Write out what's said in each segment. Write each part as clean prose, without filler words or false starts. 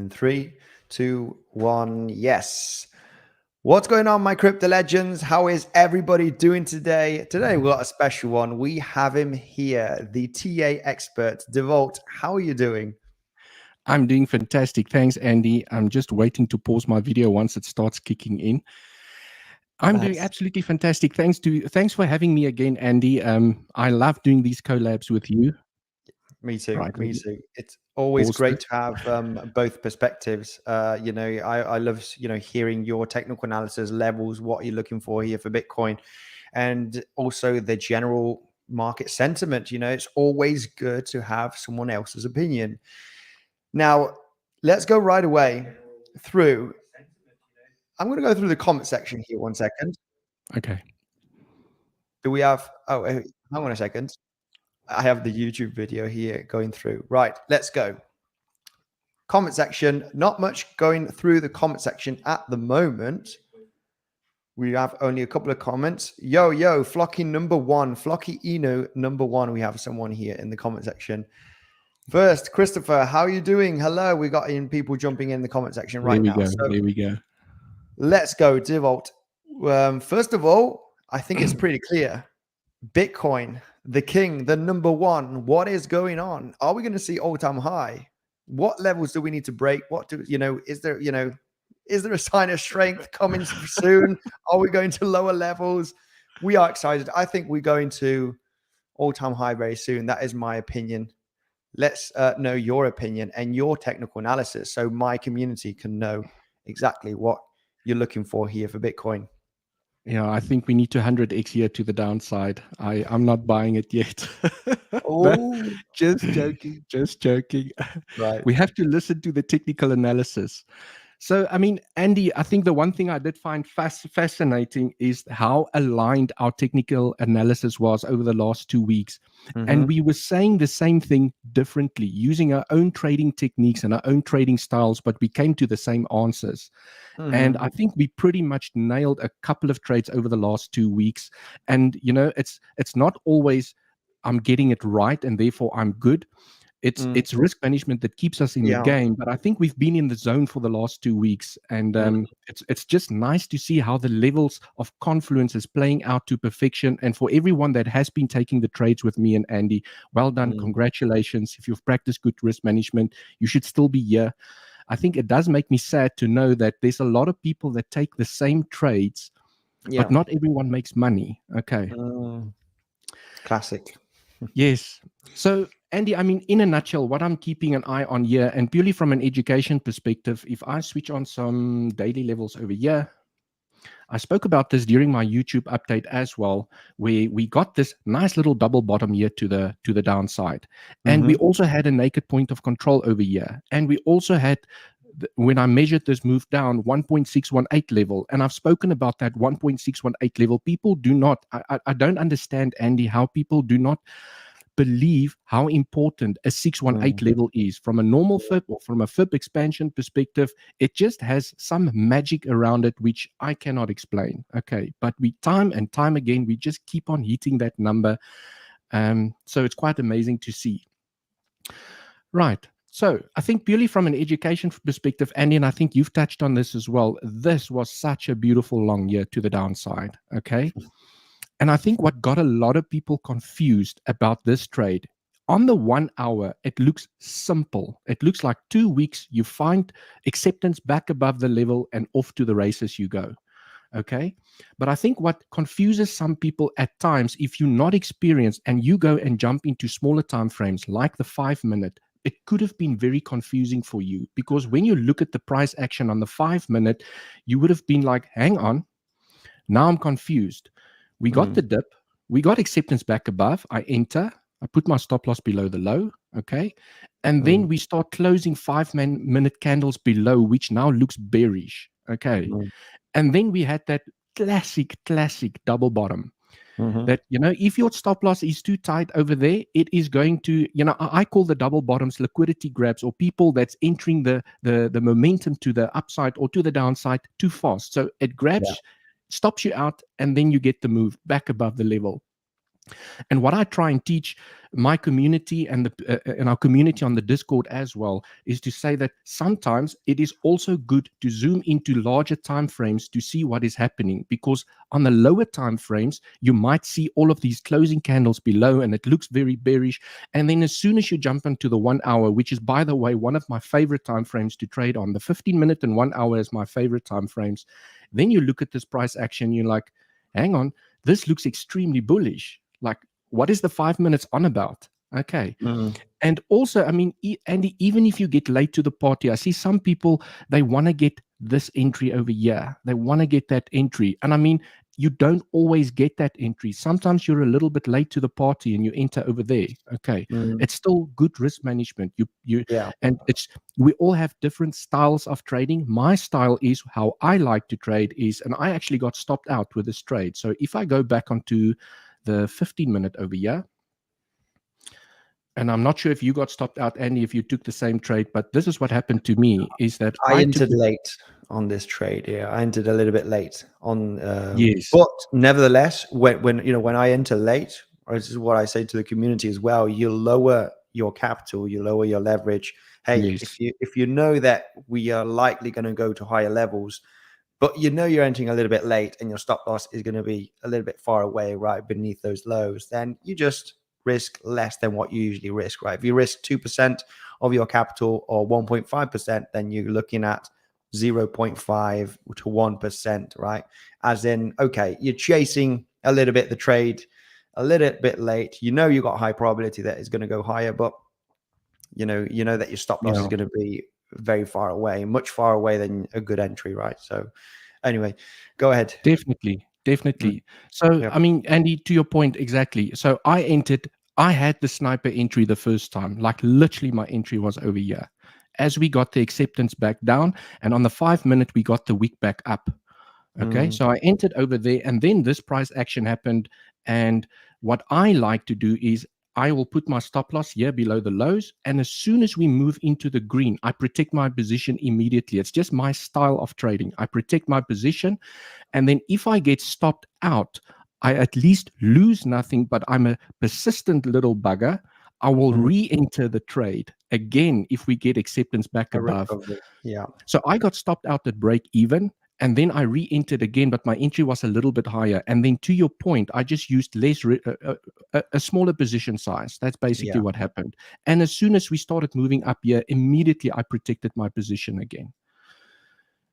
In 3, 2, 1, yes. What's going on, my crypto legends? How is everybody doing today? Today we've got a special one. We have him here, the TA expert, Devolt. How are you doing? I'm doing fantastic. Thanks, Andy. I'm just waiting to pause my video once it starts kicking in. I'm doing absolutely fantastic. Thanks for having me again, Andy. I love doing these collabs with you. Me too. Right, me too. It's always great to have both perspectives. I love hearing your technical analysis levels, what you're looking for here for Bitcoin, and also the general market sentiment. It's always good to have someone else's opinion. Now, let's go right away through. I'm going to go through the comment section here 1 second. Okay. Do we have? Oh, hang on a second. I have the YouTube video here going through. Right, let's go. Comment section. Not much going through the comment section at the moment. We have only a couple of comments. Yo, Flocky number 1. Flocky Eno number 1. We have someone here in the comment section. First, Christopher, how are you doing? Hello. We got in people jumping in the comment section right now. There we go. Let's go, Devolt. First of all, I think it's pretty clear. Bitcoin, the king, the number 1. What is going on? Are we going to see all-time high? What levels do we need to break? Is there a sign of strength coming soon? Are we going to lower levels? We are excited. I think we're going to all-time high very soon. That is my opinion. Let's know your opinion and your technical analysis so my community can know exactly what you're looking for here for Bitcoin. Yeah, I think we need to 100x here to the downside. I'm not buying it yet. Oh, just joking. Right. We have to listen to the technical analysis. So, I mean, Andy, I think the one thing I did find fascinating is how aligned our technical analysis was over the last 2 weeks. And we were saying the same thing differently, using our own trading techniques and our own trading styles, but we came to the same answers. And I think we pretty much nailed a couple of trades over the last 2 weeks. And, it's not always I'm getting it right and therefore I'm good. It's risk management that keeps us in the game, but I think we've been in the zone for the last 2 weeks, and it's just nice to see how the levels of confluence is playing out to perfection. And for everyone that has been taking the trades with me and Andy, well done, congratulations. If you've practiced good risk management, you should still be here. I think it does make me sad to know that there's a lot of people that take the same trades, but not everyone makes money. Okay. Classic. Yes. So, Andy, I mean, in a nutshell, what I'm keeping an eye on here, and purely from an education perspective, if I switch on some daily levels over here, I spoke about this during my YouTube update as well, where we got this nice little double bottom here to the downside. And we also had a naked point of control over here. And we also had, when I measured this move down, 1.618 level. And I've spoken about that 1.618 level. People do not, I don't understand, Andy, how people do not believe how important a 618 level is from a normal FIB or from a FIB expansion perspective. It just has some magic around it, which I cannot explain. Okay. But we time and time again, we just keep on hitting that number. So it's quite amazing to see. Right. So I think purely from an education perspective, Andy, and I think you've touched on this as well, this was such a beautiful long year to the downside. Okay. And I think what got a lot of people confused about this trade, on the 1 hour, it looks simple. It looks like 2 weeks, you find acceptance back above the level and off to the races you go. Okay. But I think what confuses some people at times, if you're not experienced and you go and jump into smaller time frames like the 5 minute, it could have been very confusing for you, because when you look at the price action on the 5 minute, you would have been like, hang on, now I'm confused. We got the dip. We got acceptance back above. I enter. I put my stop loss below the low. Okay. And then we start closing 5 minute candles below, which now looks bearish. Okay. And then we had that classic double bottom. That, if your stop loss is too tight over there, it is going to, I call the double bottoms liquidity grabs, or people that's entering the momentum to the upside or to the downside too fast. So it grabs, stops you out, and then you get the move back above the level. And what I try and teach my community and our community on the Discord as well is to say that sometimes it is also good to zoom into larger time frames to see what is happening, because on the lower time frames you might see all of these closing candles below and it looks very bearish, and then as soon as you jump into the 1 hour, which is, by the way, one of my favorite time frames to trade on, the 15-minute and 1 hour is my favorite time frames, then you look at this price action, you're like, hang on, this looks extremely bullish. Like, what is the 5 minutes on about? Okay. And also, I mean, Andy, even if you get late to the party, I see some people, they want to get this entry over here. They want to get that entry. And I mean, you don't always get that entry. Sometimes you're a little bit late to the party and you enter over there. Okay. It's still good risk management. Yeah. And we all have different styles of trading. My style is how I like to trade is, and I actually got stopped out with this trade. So if I go back onto the 15-minute over here, and I'm not sure if you got stopped out, Andy, if you took the same trade, but this is what happened to me, is that I I entered late on this trade. Yeah, I entered a little bit late on. Yes. But nevertheless, when I enter late, or this is what I say to the community as well, you lower your capital, you lower your leverage. Hey, Yes. if you know that we are likely going to go to higher levels, but you know you're entering a little bit late and your stop loss is going to be a little bit far away, right beneath those lows, then you just risk less than what you usually risk, right? If you risk 2% of your capital or 1.5%, then you're looking at 0.5 to 1%, right? As in, okay, you're chasing a little bit the trade a little bit late. You know you got high probability that it's going to go higher, but you know that your stop loss is going to be very far away, much far away than a good entry, right? So anyway, go ahead. Definitely. So, Yep. I mean, Andy, to your point, exactly. So I had the sniper entry the first time, like literally my entry was over here. As we got the acceptance back down, and on the 5 minute, we got the wick back up. Okay. So I entered over there, and then this price action happened. And what I like to do is I will put my stop loss here below the lows. And as soon as we move into the green, I protect my position immediately. It's just my style of trading. I protect my position. And then if I get stopped out, I at least lose nothing, but I'm a persistent little bugger. I will re-enter the trade again if we get acceptance back above. Recovery. Yeah. So I got stopped out at break even, and then I re-entered again, but my entry was a little bit higher. And then to your point, I just used a smaller position size. That's basically what happened. And as soon as we started moving up here, immediately I protected my position again.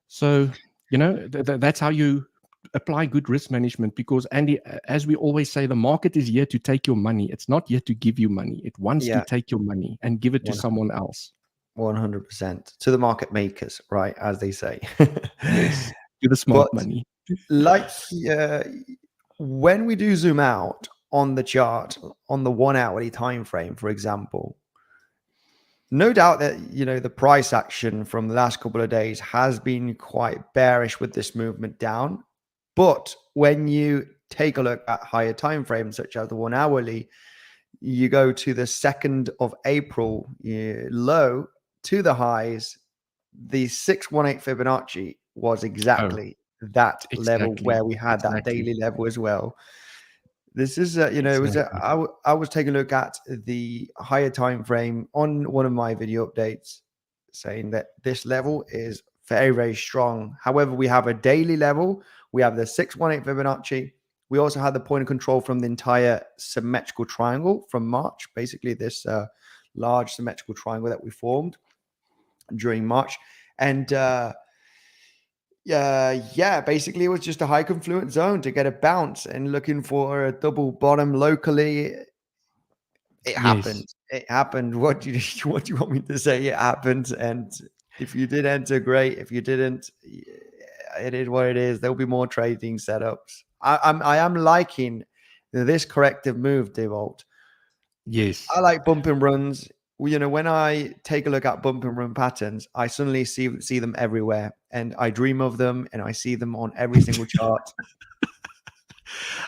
So, that's how you apply good risk management, because, Andy, as we always say, the market is here to take your money. It's not here to give you money. It wants to take your money and give it to someone else. 100% to the market makers, right? As they say. Yes, to the smart But money. like when we do zoom out on the chart on the 1 hourly time frame, for example, no doubt that the price action from the last couple of days has been quite bearish with this movement down. But when you take a look at higher time frames, such as the 1 hourly, you go to the 2nd of April low to the highs. The 618 Fibonacci was exactly that level where we had that daily level as well. This is, it was. I was taking a look at the higher time frame on one of my video updates, saying that this level is very, very strong. However, we have a daily level. We have the 618 Fibonacci. We also had the point of control from the entire symmetrical triangle from March. Basically, this large symmetrical triangle that we formed during March, and basically it was just a high confluence zone to get a bounce and looking for a double bottom locally. It happened. It happened. What do you want me to say? It happened. And if you did enter, great. If you didn't, it is what it is. There'll be more trading setups. I am liking this corrective move, Devolt. Yes. I like bump and runs. When I take a look at bump and run patterns, I suddenly see them everywhere, and I dream of them, and I see them on every single chart.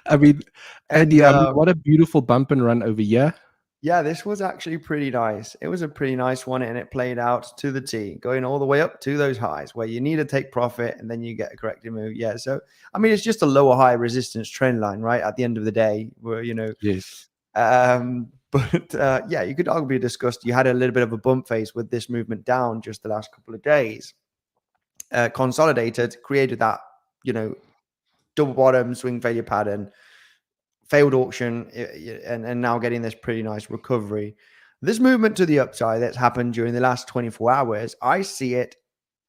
I mean, And Andy, what a beautiful bump and run over here. Yeah, this was actually pretty nice. It was a pretty nice one, and it played out to the T, going all the way up to those highs where you need to take profit and then you get a corrective move. Yeah, so I mean, it's just a lower high resistance trend line, right? At the end of the day, where Yes. but yeah, you could arguably discuss. You had a little bit of a bump phase with this movement down just the last couple of days. Consolidated, created that double bottom swing failure pattern, failed auction, and now getting this pretty nice recovery. This movement to the upside that's happened during the last 24 hours, I see it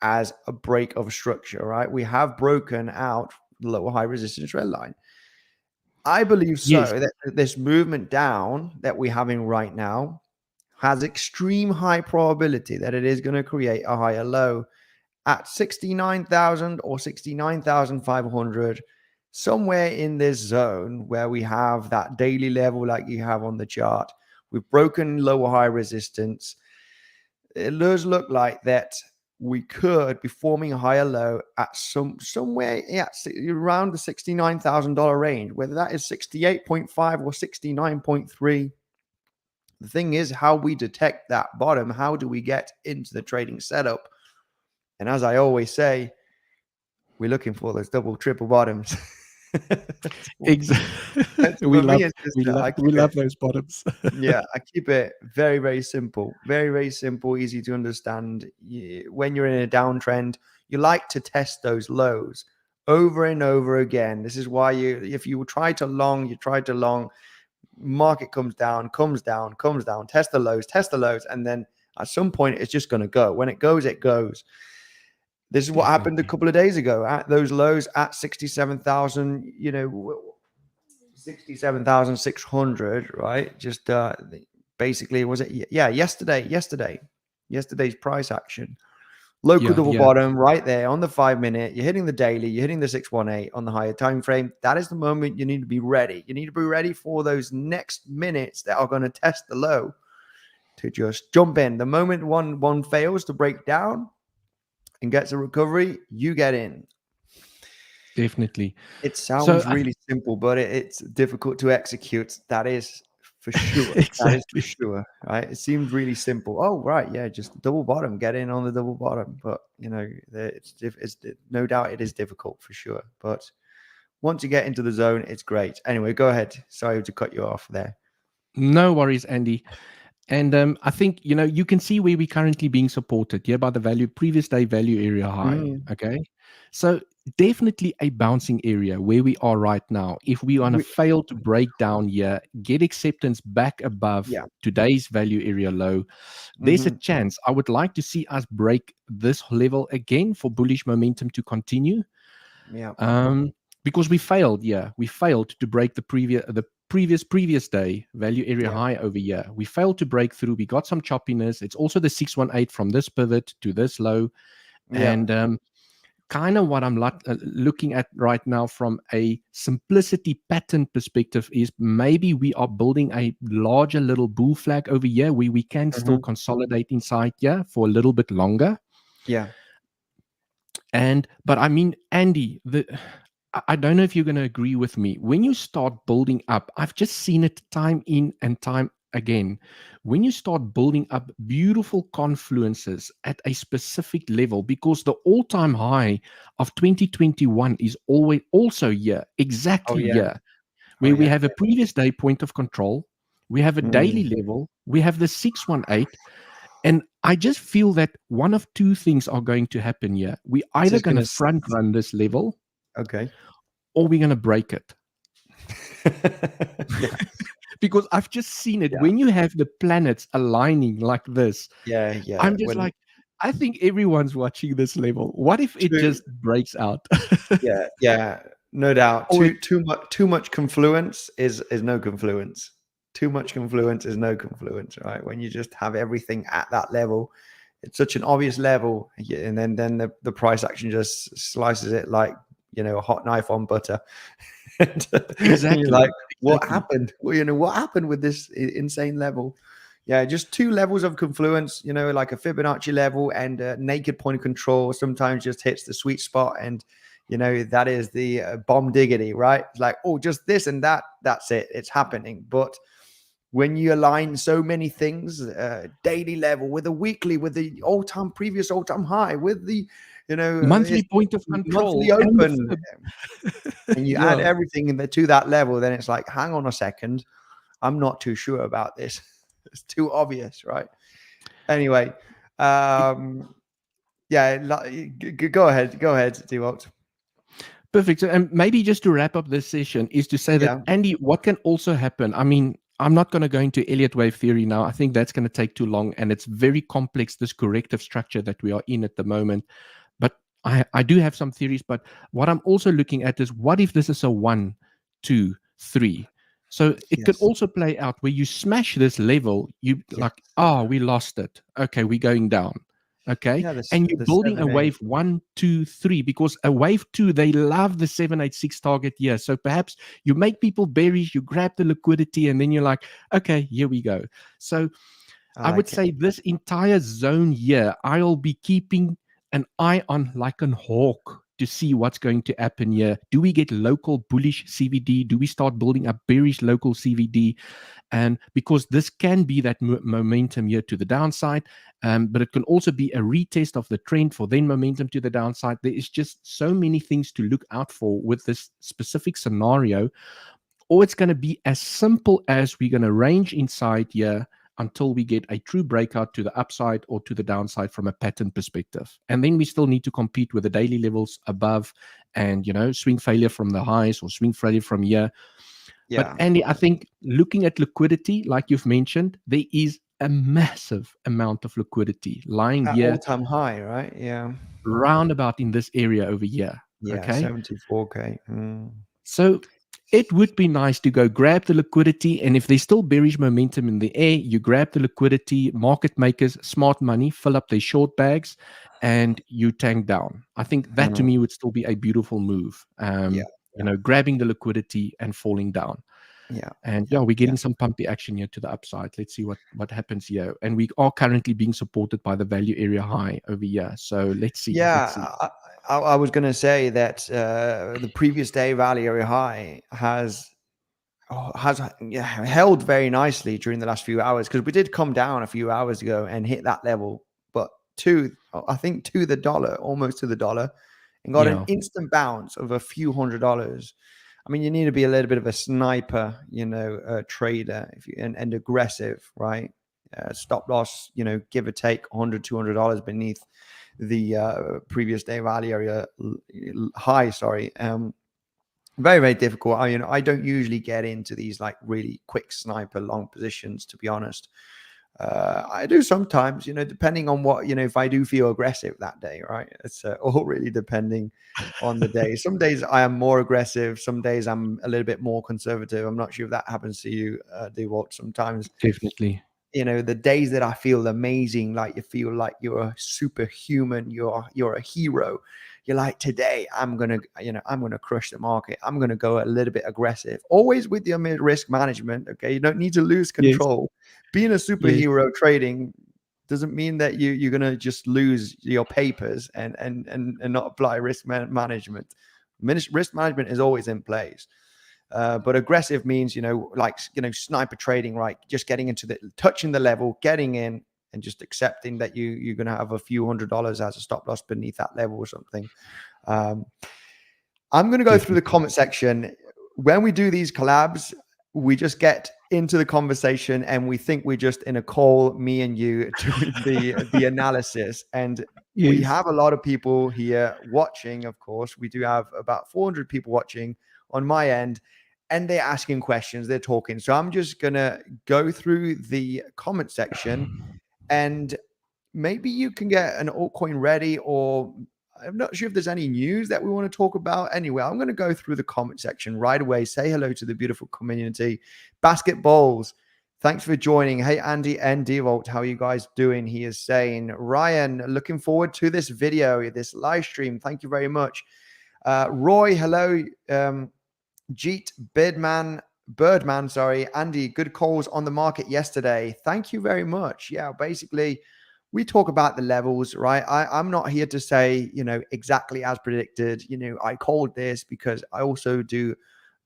as a break of structure, right? We have broken out the lower high resistance trend line. I believe Yes. so that this movement down that we're having right now has extreme high probability that it is going to create a higher low at 69,000 or 69,500, somewhere in this zone where we have that daily level like you have on the chart. We've broken lower high resistance. It does look like that we could be forming a higher low at somewhere around the $69,000 range, whether that is 68.5 or 69.3. The thing is how we detect that bottom. How do we get into the trading setup? And as I always say, we're looking for those double, triple bottoms. Exactly. For me, it's just I We keep it. love those bottoms. Yeah, I keep it very, very simple. Very, very simple, easy to understand. When you're in a downtrend, you like to test those lows over and over again. This is why if you try to long, market comes down, test the lows, and then at some point it's just going to go. When it goes, it goes. This is what happened a Definitely. couple of days ago at those lows at 67,000, 67,600, right? Just basically, was it? Yeah, yesterday's price action. Local Yeah, double yeah. bottom right there on the 5 minute. You're hitting the daily, you're hitting the 618 on the higher time frame. That is the moment you need to be ready. You need to be ready for those next minutes that are going to test the low to just jump in. The moment one fails to break down and gets a recovery, you get in. Definitely. It So sounds really simple, but it's difficult to execute. That is for sure. That is for exactly. sure. Right? It seems really simple. Oh, right, yeah, just double bottom, get in on the double bottom. But it's no doubt it is difficult for sure. But once you get into the zone, it's great. Anyway, go ahead. Sorry to cut you off there. No worries, Andy. And I think you can see where we're currently being supported here by the previous day value area high. Mm. Okay, so definitely a bouncing area where we are right now. If we want to We, fail to break down here, get acceptance back above yeah. today's value area low, there's a Hmm. chance. I would like to see us break this level again for bullish momentum to continue. Yeah. Because we failed. Yeah, we failed to break the previous day value area Yeah. high over here. We failed to break through. We got some choppiness. It's also the 618 from this pivot to this low, Yeah. and kind of what I'm looking at right now from a simplicity pattern perspective is maybe we are building a larger little bull flag over here where we can still Hmm. consolidate inside here for a little bit longer. Yeah. But I mean, Andy, I don't know if you're going to agree with me. When you start building up, I've just seen it time in and time again. When you start building up beautiful confluences at a specific level, because the all-time high of 2021 is always also here, Oh, exactly yeah. here, Oh, where we yeah. have a previous day point of control, we have a daily Mm. level, we have the 618. And I just feel that one of two things are going to happen here. We're It's either just going to gonna. front run this level Okay. or we're going to break it. Yeah. Because I've just seen it. Yeah. When you have the planets aligning like this, Yeah. Yeah. I'm just When like, I think everyone's watching this level. What if it two. just breaks out? Yeah. Yeah. No doubt. Or it, Too much confluence is no confluence. Too much confluence is no confluence, right? When you just have everything at that level, it's such an obvious level, yeah, and then the price action just slices it like a hot knife on butter. And you're exactly. like, what Exactly. happened? Well, what happened with this insane level? Yeah, just two levels of confluence, like a Fibonacci level and a naked point of control sometimes just hits the sweet spot. And, that is the bomb diggity, right? It's like, oh, just this and that. That's it. It's happening. But when you align so many things, daily level with a weekly, with the previous all-time high, with the, Monthly it's point of control monthly and the open, fib. and you add Yeah. everything to that level, then it's like, hang on a second, I'm not too sure about this. It's too obvious, right? Anyway, yeah, go ahead, Dewalt. Perfect. So, and maybe just to wrap up this session is to say that, Yeah, Andy, what can also happen? I mean, I'm not going to go into Elliott wave theory now. I think that's going to take too long, and it's very complex, this corrective structure that we are in at the moment. But I do have some theories. But what I'm also looking at is, what if this is a 1, 2, 3? So it could yes, also play out where you smash this level, you yes. like, we lost it. Okay, we're going down. Okay. Yeah, And you're the building a 7-8. wave 1, 2, 3, because a wave 2, they love the 786 target here. So perhaps you make people bearish, you grab the liquidity, and then you're like, okay, here we go. So I I would like it. say this entire zone here, I'll be keeping an eye on like an hawk to see what's going to happen here. Do we get local bullish CVD? Do we start building a bearish local CVD? And because this can be that momentum here to the downside, but it can also be a retest of the trend for then momentum to the downside. There is just so many things to look out for with this specific scenario. Or it's going to be as simple as we're going to range inside here until we get a true breakout to the upside or to the downside from a pattern perspective. And then we still need to compete with the daily levels above and, swing failure from the highs or swing failure from here. But Yeah, Andy, I think looking at liquidity, like you've mentioned, there is a massive amount of liquidity lying at here all-time high, right? Yeah, roundabout in this area over here. yeah, Okay. 74K. So it would be nice to go grab the liquidity. And if there's still bearish momentum in the air, you grab the liquidity, market makers, smart money, fill up their short bags, and you tank down. I think that to me would still be a beautiful move. Yeah, Grabbing the liquidity and falling down. yeah, And yeah, we're yeah. getting some pumpy action here to the upside. Let's see what happens here. And we are currently being supported by the value area high over here. So let's see. Let's see. Yeah, I was going to say that the previous day value area high has held very nicely during the last few hours, because we did come down a few hours ago and hit that level, but I think to the dollar, almost to the dollar, and got an Yeah. instant bounce of a few $100s. I mean, you need to be a little bit of a sniper, trader and aggressive, right? Stop loss, give or take $100, $200 beneath the previous day value area high. Sorry. Very, very difficult. I don't usually get into these like really quick sniper long positions, to be honest. I do sometimes, depending on what, if I do feel aggressive that day, right? It's all really depending on the day. Some days I am more aggressive. Some days I'm a little bit more conservative. I'm not sure if that happens to you, Dewalt. Sometimes, Definitely. the days that I feel amazing, like you feel like you're a superhuman, you're a hero. You're like, today I'm gonna crush the market. I'm gonna go a little bit aggressive, always with your risk management. Okay, you don't need to lose Yes. control. Being a Yes. superhero trading doesn't mean that you're gonna just lose your papers and not apply risk management. Risk management is always in place. But aggressive means, sniper trading, right? Just getting into touching the level, getting in, and just accepting that you're going to have a few $100s as a stop loss beneath that level or something. I'm going to go through the Definitely. comment section. When we do these collabs, we just get into the conversation and we think we're just in a call, me and you, doing the analysis. And we Yes. have a lot of people here watching. Of course, we do have about 400 people watching on my end, and they're asking questions, they're talking. So I'm just gonna go through the comment section, and maybe you can get an altcoin ready, or I'm not sure if there's any news that we want to talk about. Anyway, I'm going to go through the comment section right away. Say hello to the beautiful community. Basketballs, thanks for joining. Hey, Andy and Devolt, how are you guys doing? He is saying, Ryan, looking forward to this video, this live stream. Thank you very much. Roy, hello. Jeet, Birdman, sorry. Andy, good calls on the market yesterday. Thank you very much. Yeah, basically, we talk about the levels, right? I'm not here to say, exactly as predicted, I called this, because I also do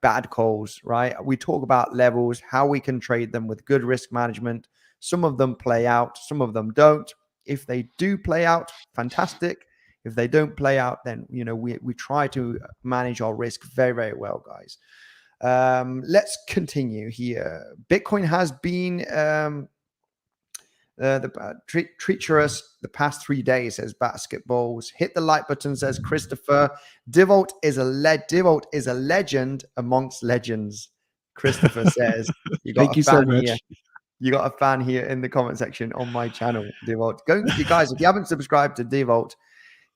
bad calls, right? We talk about levels, how we can trade them with good risk management. Some of them play out, some of them don't. If they do play out, fantastic. If they don't play out, then we try to manage our risk very, very well, guys. Let's continue here. Bitcoin has been treacherous the past 3 days, says Basketballs. Hit the like button, says Christopher. Devolt is a legend amongst legends. Christopher says, you got Thank a you so fan much. here. You got a fan here in the comment section on my channel, Devolt. You guys, if you haven't subscribed to Devolt,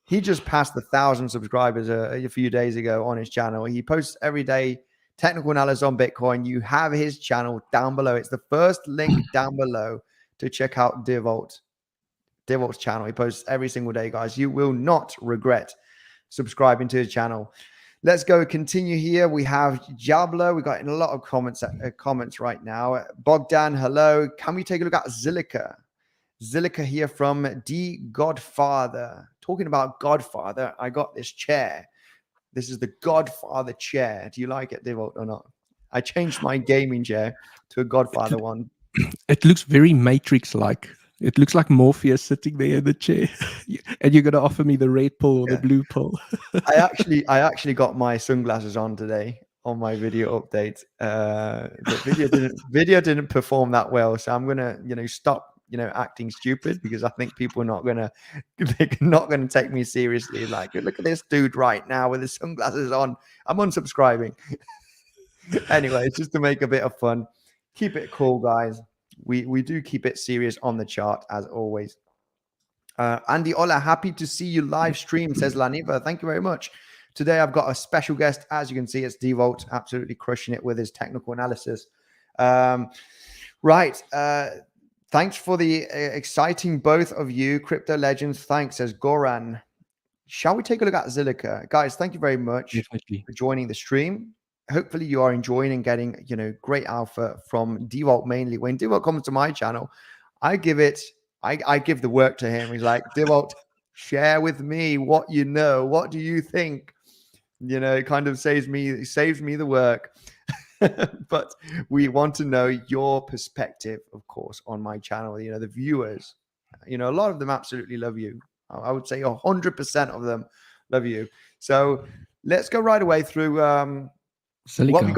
he just passed 1,000 subscribers a few days ago on his channel. He posts every day technical analysis on Bitcoin. You have his channel down below. It's the first link down below to check out Devolt's channel. He posts every single day, guys. You will not regret subscribing to his channel. Let's go continue here. We have Jablo. We got in a lot of comments right now. Bogdan, hello. Can we take a look at Zilliqa? Zilliqa here from D Godfather. Talking about Godfather, I got this chair. This is the Godfather chair. Do you like it, Devolt, or not? I changed my gaming chair to a Godfather one. It looks very Matrix-like. It looks like Morpheus sitting there in the chair, and you're going to offer me the red pill or the blue pill. I actually got my sunglasses on today on my video update. The video didn't perform that well, so I'm gonna stop acting stupid, because I think people they're not gonna take me seriously. Like, look at this dude right now with his sunglasses on. I'm unsubscribing. Anyway, it's just to make a bit of fun. Keep it cool, guys. We do keep it serious on the chart as always. Andy Ola, happy to see you live stream, says Laniva. Thank you very much. Today I've got a special guest. As you can see, it's Devolt, absolutely crushing it with his technical analysis. Right. Thanks for the exciting both of you. Crypto Legends, thanks, says Goran. Shall we take a look at Zilliqa? Guys, thank you very much for joining the stream. Hopefully you are enjoying and getting, great alpha from Devolt mainly. When Devolt comes to my channel, I give the work to him. He's like, Devolt, share with me what you know. What do you think? It kind of saves me the work. But we want to know your perspective, of course, on my channel. The viewers, a lot of them absolutely love you. I would say 100% of them love you. So let's go right away through Zilliqa. what have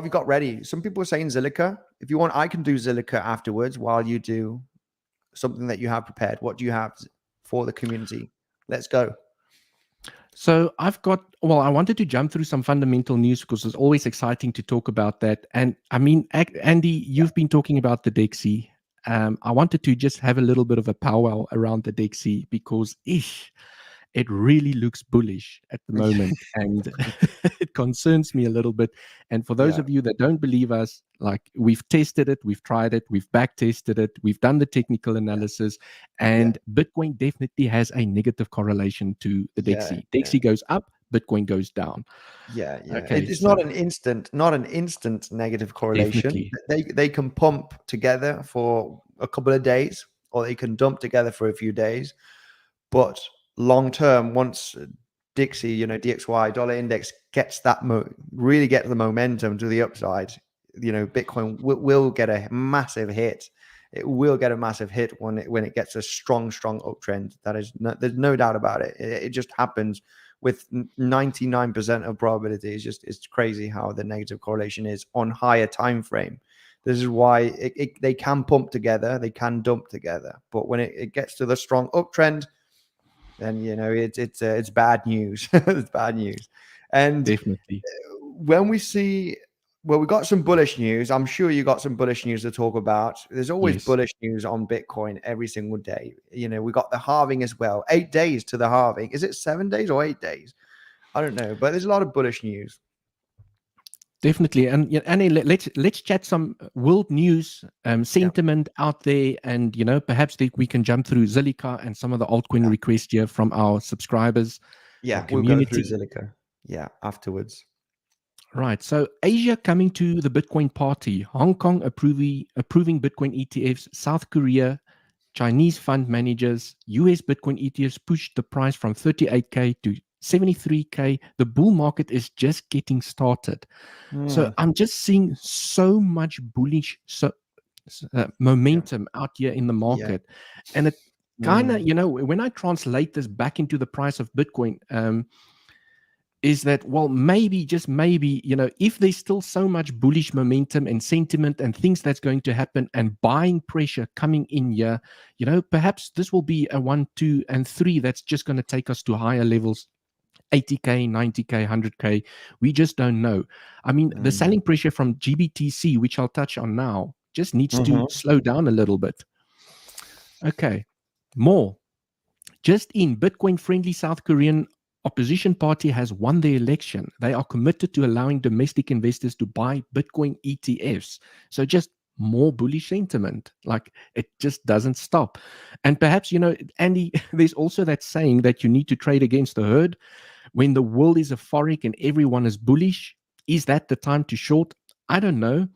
we got ready. Some people are saying Zilliqa. If you want, I can do Zilliqa afterwards while you do something that you have prepared. What do you have for the community? Let's go. So I wanted to jump through some fundamental news, because it's always exciting to talk about that. And I mean, Andy, you've been talking about the DXY. I wanted to just have a little bit of a powwow around the DXY, because it really looks bullish at the moment, and it concerns me a little bit. And for those of you that don't believe us, like, we've tested it, we've tried it, we've back tested it, we've done the technical analysis, and Bitcoin definitely has a negative correlation to the DXY. DXY goes up, Bitcoin goes down. Okay, it's not an instant negative correlation. Definitely. They can pump together for a couple of days, or they can dump together for a few days, but long term, once DXY, DXY dollar index gets that really get the momentum to the upside, Bitcoin will get a massive hit. It will get a massive hit when it gets a strong uptrend. There's no doubt about it. It just happens with 99% of probability. It's crazy how the negative correlation is on higher time frame. This is why they can pump together, they can dump together, but when it gets to the strong uptrend, then it's bad news. It's bad news. And definitely, when we see, we got some bullish news. I'm sure you got some bullish news to talk about. There's always bullish news on Bitcoin every single day. We got the halving as well. 8 days to the halving. Is it 7 days or 8 days? I don't know, but there's a lot of bullish news. Definitely. And Annie, let's chat some world news sentiment out there, and perhaps we can jump through Zilliqa and some of the altcoin requests here from our subscribers. We'll go through Zilliqa afterwards. Right. So Asia coming to the Bitcoin party, Hong Kong approving Bitcoin ETFs, South Korea, Chinese fund managers, US Bitcoin ETFs pushed the price from 38K to 73K. The bull market is just getting started. So I'm just seeing so much bullish momentum out here in the market. And it kind of, when I translate this back into the price of Bitcoin, is that, well, maybe, just maybe, if there's still so much bullish momentum and sentiment and things that's going to happen and buying pressure coming in here, perhaps this will be a 1, 2, and 3 that's just going to take us to higher levels. 80K, 90K, 100K. We just don't know. I mean, the selling pressure from GBTC, which I'll touch on now, just needs to slow down a little bit. Okay. More. Just in, Bitcoin-friendly South Korean opposition party has won the election. They are committed to allowing domestic investors to buy Bitcoin ETFs. So just more bullish sentiment. Like, it just doesn't stop. And perhaps, Andy, there's also that saying that you need to trade against the herd. When the world is euphoric and everyone is bullish, is that the time to short? I don't know.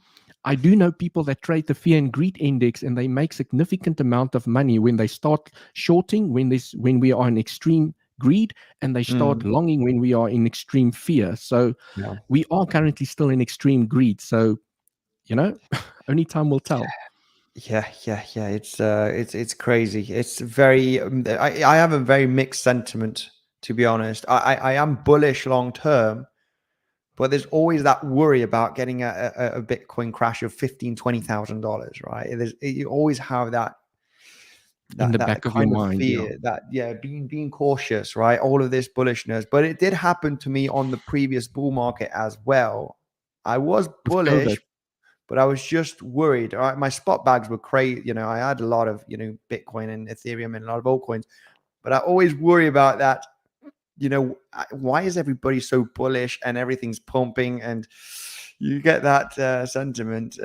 I do know people that trade the fear and greed index, and they make significant amount of money when they start shorting, when we are in extreme greed, and they start longing when we are in extreme fear. So we are currently still in extreme greed. So, only time will tell. Yeah. It's crazy. It's very. I have a very mixed sentiment, to be honest. I am bullish long term, but there's always that worry about getting a Bitcoin crash of $15,000-$20,000, right? You always have that in the back of your mind, fear, being cautious, right? All of this bullishness, but it did happen to me on the previous bull market as well. I was bullish, but I was just worried. All right, my spot bags were crazy. I had a lot of Bitcoin and Ethereum and a lot of altcoins, but I always worry about that. Why is everybody so bullish and everything's pumping, and you get that sentiment.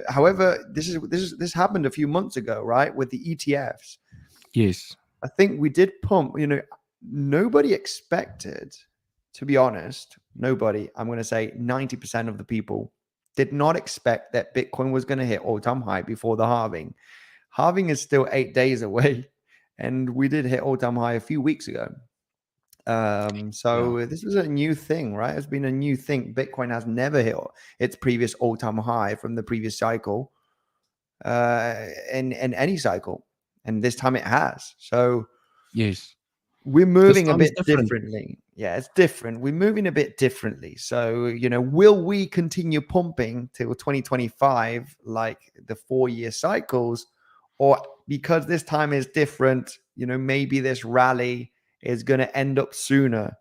However, this happened a few months ago, right, with the ETFs. Yes, I think we did pump. Nobody expected, to be honest, nobody. I'm going to say 90% of the people did not expect that Bitcoin was going to hit all-time high before the halving. Halving is still 8 days away, and we did hit all-time high a few weeks ago. This was a new thing, right? It's been a new thing. Bitcoin has never hit its previous all-time high from the previous cycle, in any cycle, and this time it has. So yes, we're moving a bit differently. Yeah, it's different. We're moving a bit differently. So will we continue pumping till 2025 like the 4-year cycles, or because this time is different? Maybe this rally is going to end up sooner.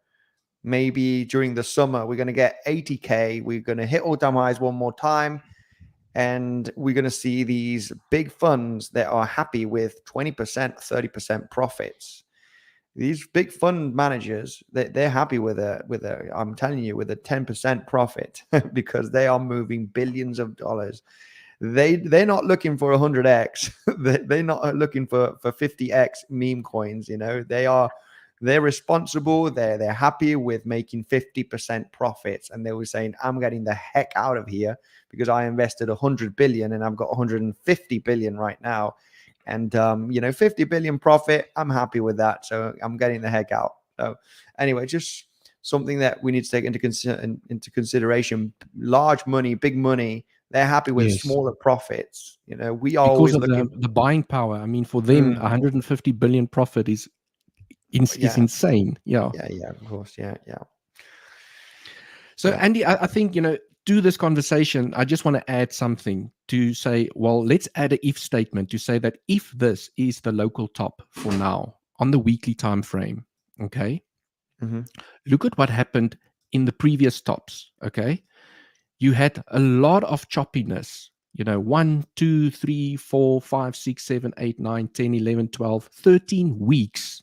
Maybe during the summer, we're going to get 80K. We're going to hit all-time highs one more time. And we're going to see these big funds that are happy with 20%, 30% profits. These big fund managers, they're happy with I'm telling you, with a 10% profit because they are moving billions of dollars. They're not looking for 100x. They're not looking for 50x meme coins. They're responsible. They're happy with making 50% profits, and they were saying, "I'm getting the heck out of here because I invested 100 billion and I've got 150 billion right now, and 50 billion profit. I'm happy with that, so I'm getting the heck out." So anyway, just something that we need to take into consideration. Large money, big money. They're happy with smaller profits. We are because always of looking the buying power. I mean, for them, 150 billion profit is insane. Yeah, of course, yeah. So Andy, I think to this conversation, I just want to add something to say. Well, let's add an if statement to say that if this is the local top for now on the weekly time frame, okay, look at what happened in the previous tops. Okay, you had a lot of choppiness. 1, 2, 3, 4, 5, 6, 7, 8, 9, 10, 11, 12, 13 weeks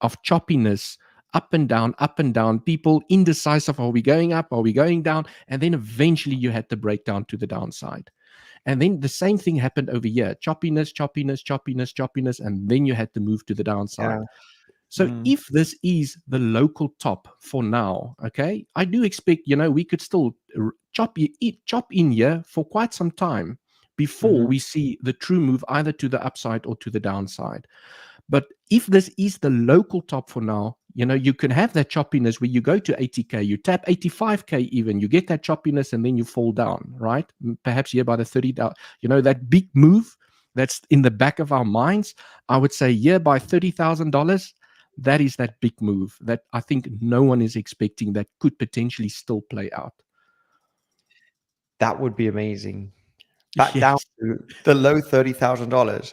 of choppiness, up and down, people indecisive. Are we going up? Are we going down? And then eventually you had the breakdown to the downside. And then the same thing happened over here. Choppiness, and then you had to move to the downside. Yeah. So if this is the local top for now, okay, I do expect, we could still chop in here for quite some time before we see the true move either to the upside or to the downside. But if this is the local top for now, You know, you can have that choppiness where you go to 80K, you tap 85K even, you get that choppiness and then you fall down, right? Perhaps here by the 30, you know, that big move that's in the back of our minds. I would say here by $30,000, that is that big move that I think no one is expecting that could potentially still play out. That would be amazing. Back down Yes. to the low $30,000.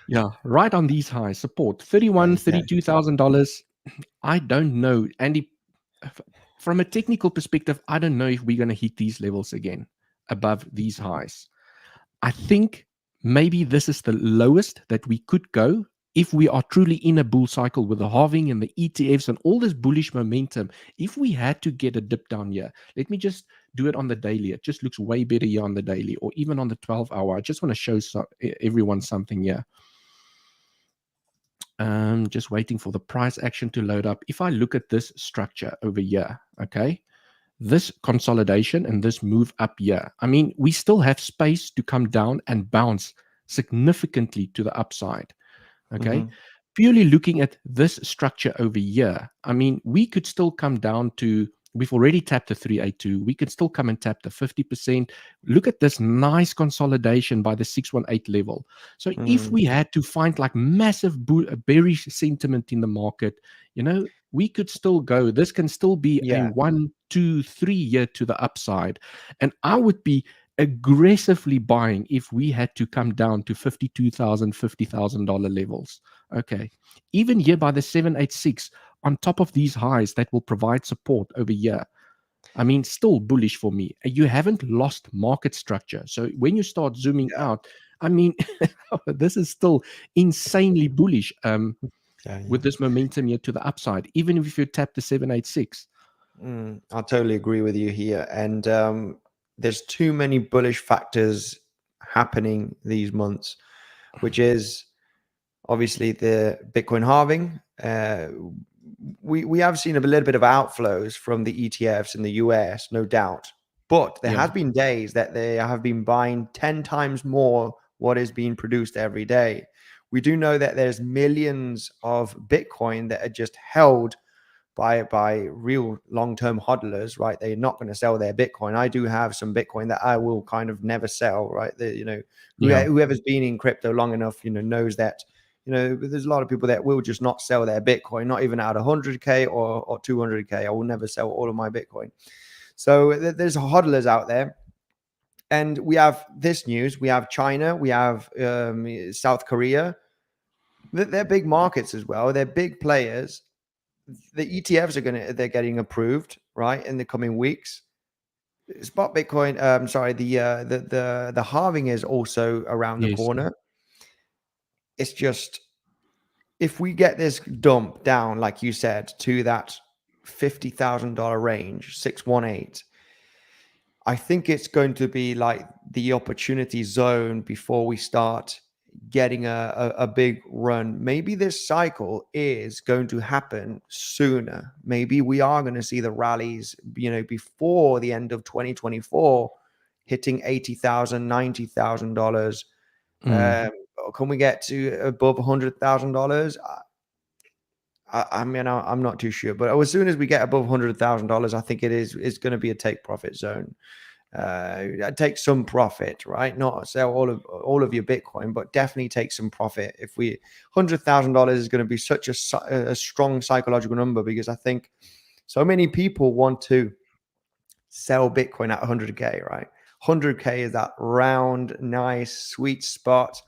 Yeah, right on these highs. Support $32,000. I don't know, Andy. From a technical perspective, I don't know if we're going to hit these levels again above these highs. I think maybe this is the lowest that we could go if we are truly in a bull cycle with the halving and the ETFs and all this bullish momentum. If we had to get a dip down here, let me just do it on the daily. It just looks way better here on the daily or even on the 12-hour. I just want to show everyone something here. Just waiting for the price action to load up. If I look at this structure over here, okay, this consolidation and this move up here, I mean, we still have space to come down and bounce significantly to the upside, okay? Purely looking at this structure over here, I mean, we could still come down to, we've already tapped the 382. We could still come and tap the 50%. Look at this nice consolidation by the 618 level. So if we had to find like massive bearish sentiment in the market, you know, we could still go. This can still be a 1, 2, 3 year to the upside. And I would be aggressively buying if we had to come down to $52,000, $50,000 levels. Okay. Even here by the 786, on top of these highs that will provide support over here. I mean, still bullish for me. You haven't lost market structure. So when you start zooming out, I mean, this is still insanely bullish with this momentum here to the upside, even if you tap the 786. I totally agree with you here. And there's too many bullish factors happening these months, which is obviously the Bitcoin halving. We have seen a little bit of outflows from the ETFs in the US, no doubt. But there has been days that they have been buying 10 times more what is being produced every day. We do know that there's millions of Bitcoin that are just held by real long-term hodlers, right? They're not going to sell their Bitcoin. I do have some Bitcoin that I will kind of never sell, right? Whoever's been in crypto long enough, knows that, there's a lot of people that will just not sell their Bitcoin, not even at 100K or 200K. I will never sell all of my Bitcoin. So there's hodlers out there. And we have this news. We have China. We have South Korea. They're big markets as well. They're big players. The ETFs they're getting approved, right, in the coming weeks. Spot Bitcoin, the halving is also around the corner. It's just, if we get this dump down, like you said, to that $50,000 range, 618, I think it's going to be like the opportunity zone before we start getting a big run. Maybe this cycle is going to happen sooner. Maybe we are going to see the rallies, before the end of 2024, hitting $80,000, $90,000. Can we get to above $100,000? I mean, I'm not too sure, but as soon as we get above $100,000, I think it's going to be a take profit zone. Take some profit, right? Not sell all of your Bitcoin, but definitely take some profit. If $100,000 is going to be such a strong psychological number, because I think so many people want to sell Bitcoin at 100K, right? 100K is that round, nice, sweet spot.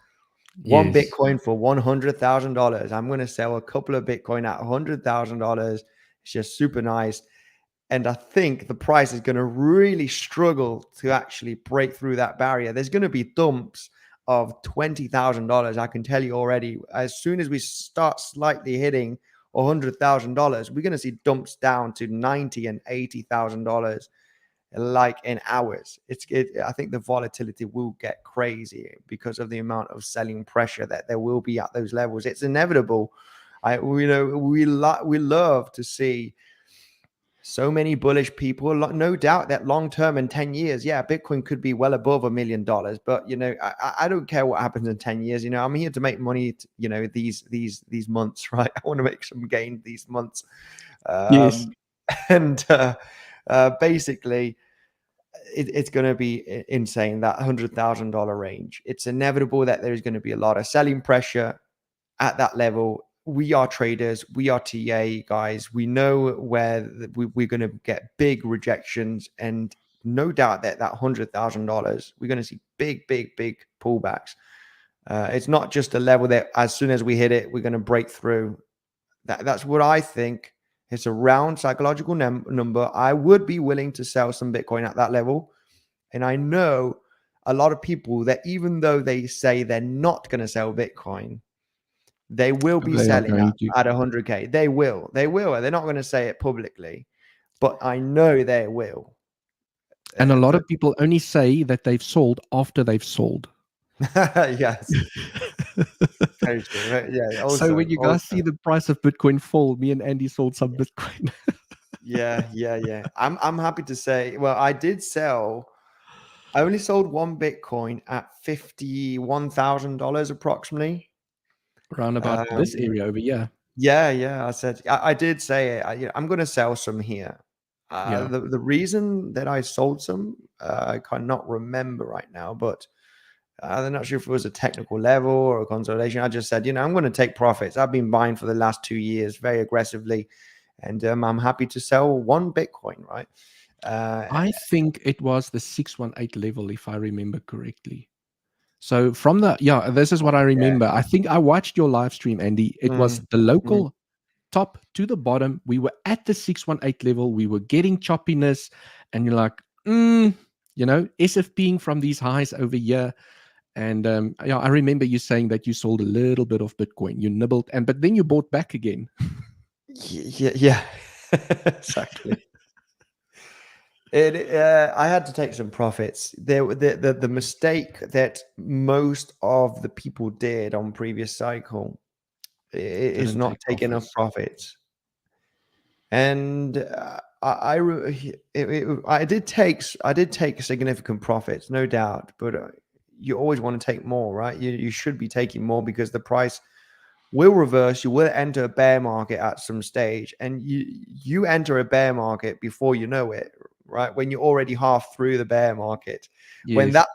One Bitcoin for $100,000. I'm going to sell a couple of Bitcoin at $100,000. It's just super nice. And I think the price is going to really struggle to actually break through that barrier. There's going to be dumps of $20,000. I can tell you already. As soon as we start slightly hitting $100,000, we're going to see dumps down to $90,000 and $80,000, like in hours. I think the volatility will get crazy because of the amount of selling pressure that there will be at those levels. It's inevitable. We love to see so many bullish people. No doubt that long term in 10 years, yeah, Bitcoin could be well above $1 million. But I don't care what happens in 10 years. I'm here to make money. These months, right? I want to make some gain these months, Yes. and basically, it's going to be insane, that $100,000 range. It's inevitable that there's going to be a lot of selling pressure at that level. We are traders, we are TA guys. We know where we're going to get big rejections, and no doubt that $100,000, we're going to see big pullbacks. It's not just a level that as soon as we hit it, we're going to break through. That's what I think. It's a round psychological number. I would be willing to sell some Bitcoin at that level. And I know a lot of people that even though they say they're not going to sell Bitcoin, they will be They are selling going to. at 100K. They will. They're not going to say it publicly, but I know they will. And a lot of people only say that they've sold after they've sold. Yes. Very true. Yeah. Also, so when you guys see the price of Bitcoin fall, me and Andy sold some Bitcoin. Yeah. I'm happy to say, well, I did sell. I only sold one Bitcoin at $51,000 approximately. Around about this area over here. Yeah. I said I did say it. I'm going to sell some here. Yeah. The reason that I sold some, I cannot remember right now, but I'm not sure if it was a technical level or a consolidation. I just said, I'm going to take profits. I've been buying for the last 2 years very aggressively, and I'm happy to sell one Bitcoin, right? I think it was the 618 level, if I remember correctly. So from this is what I remember. I think I watched your live stream, Andy. It was the local top to the bottom. We were at the 618 level. We were getting choppiness, and you're like, SFPing from these highs over here. And I remember you saying that you sold a little bit of Bitcoin. You nibbled, but then you bought back again. Yeah. Exactly. I had to take some profits. The mistake that most of the people did on previous cycle is not taking enough profits. And I did take significant profits, no doubt. But you always want to take more, right? You should be taking more because the price will reverse. You will enter a bear market at some stage, and you enter a bear market before you know it, right? When you're already half through the bear market. Yes. When that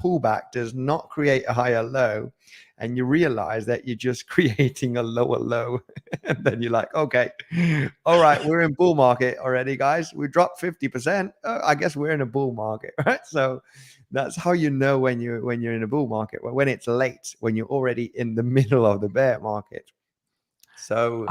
pullback does not create a higher low, and you realize that you're just creating a lower low, and then you're like, okay, all right, we're in bull market already, guys. We dropped 50%. I guess we're in a bull market, right? So that's how you know when you're in a bull market, when it's late, when you're already in the middle of the bear market. So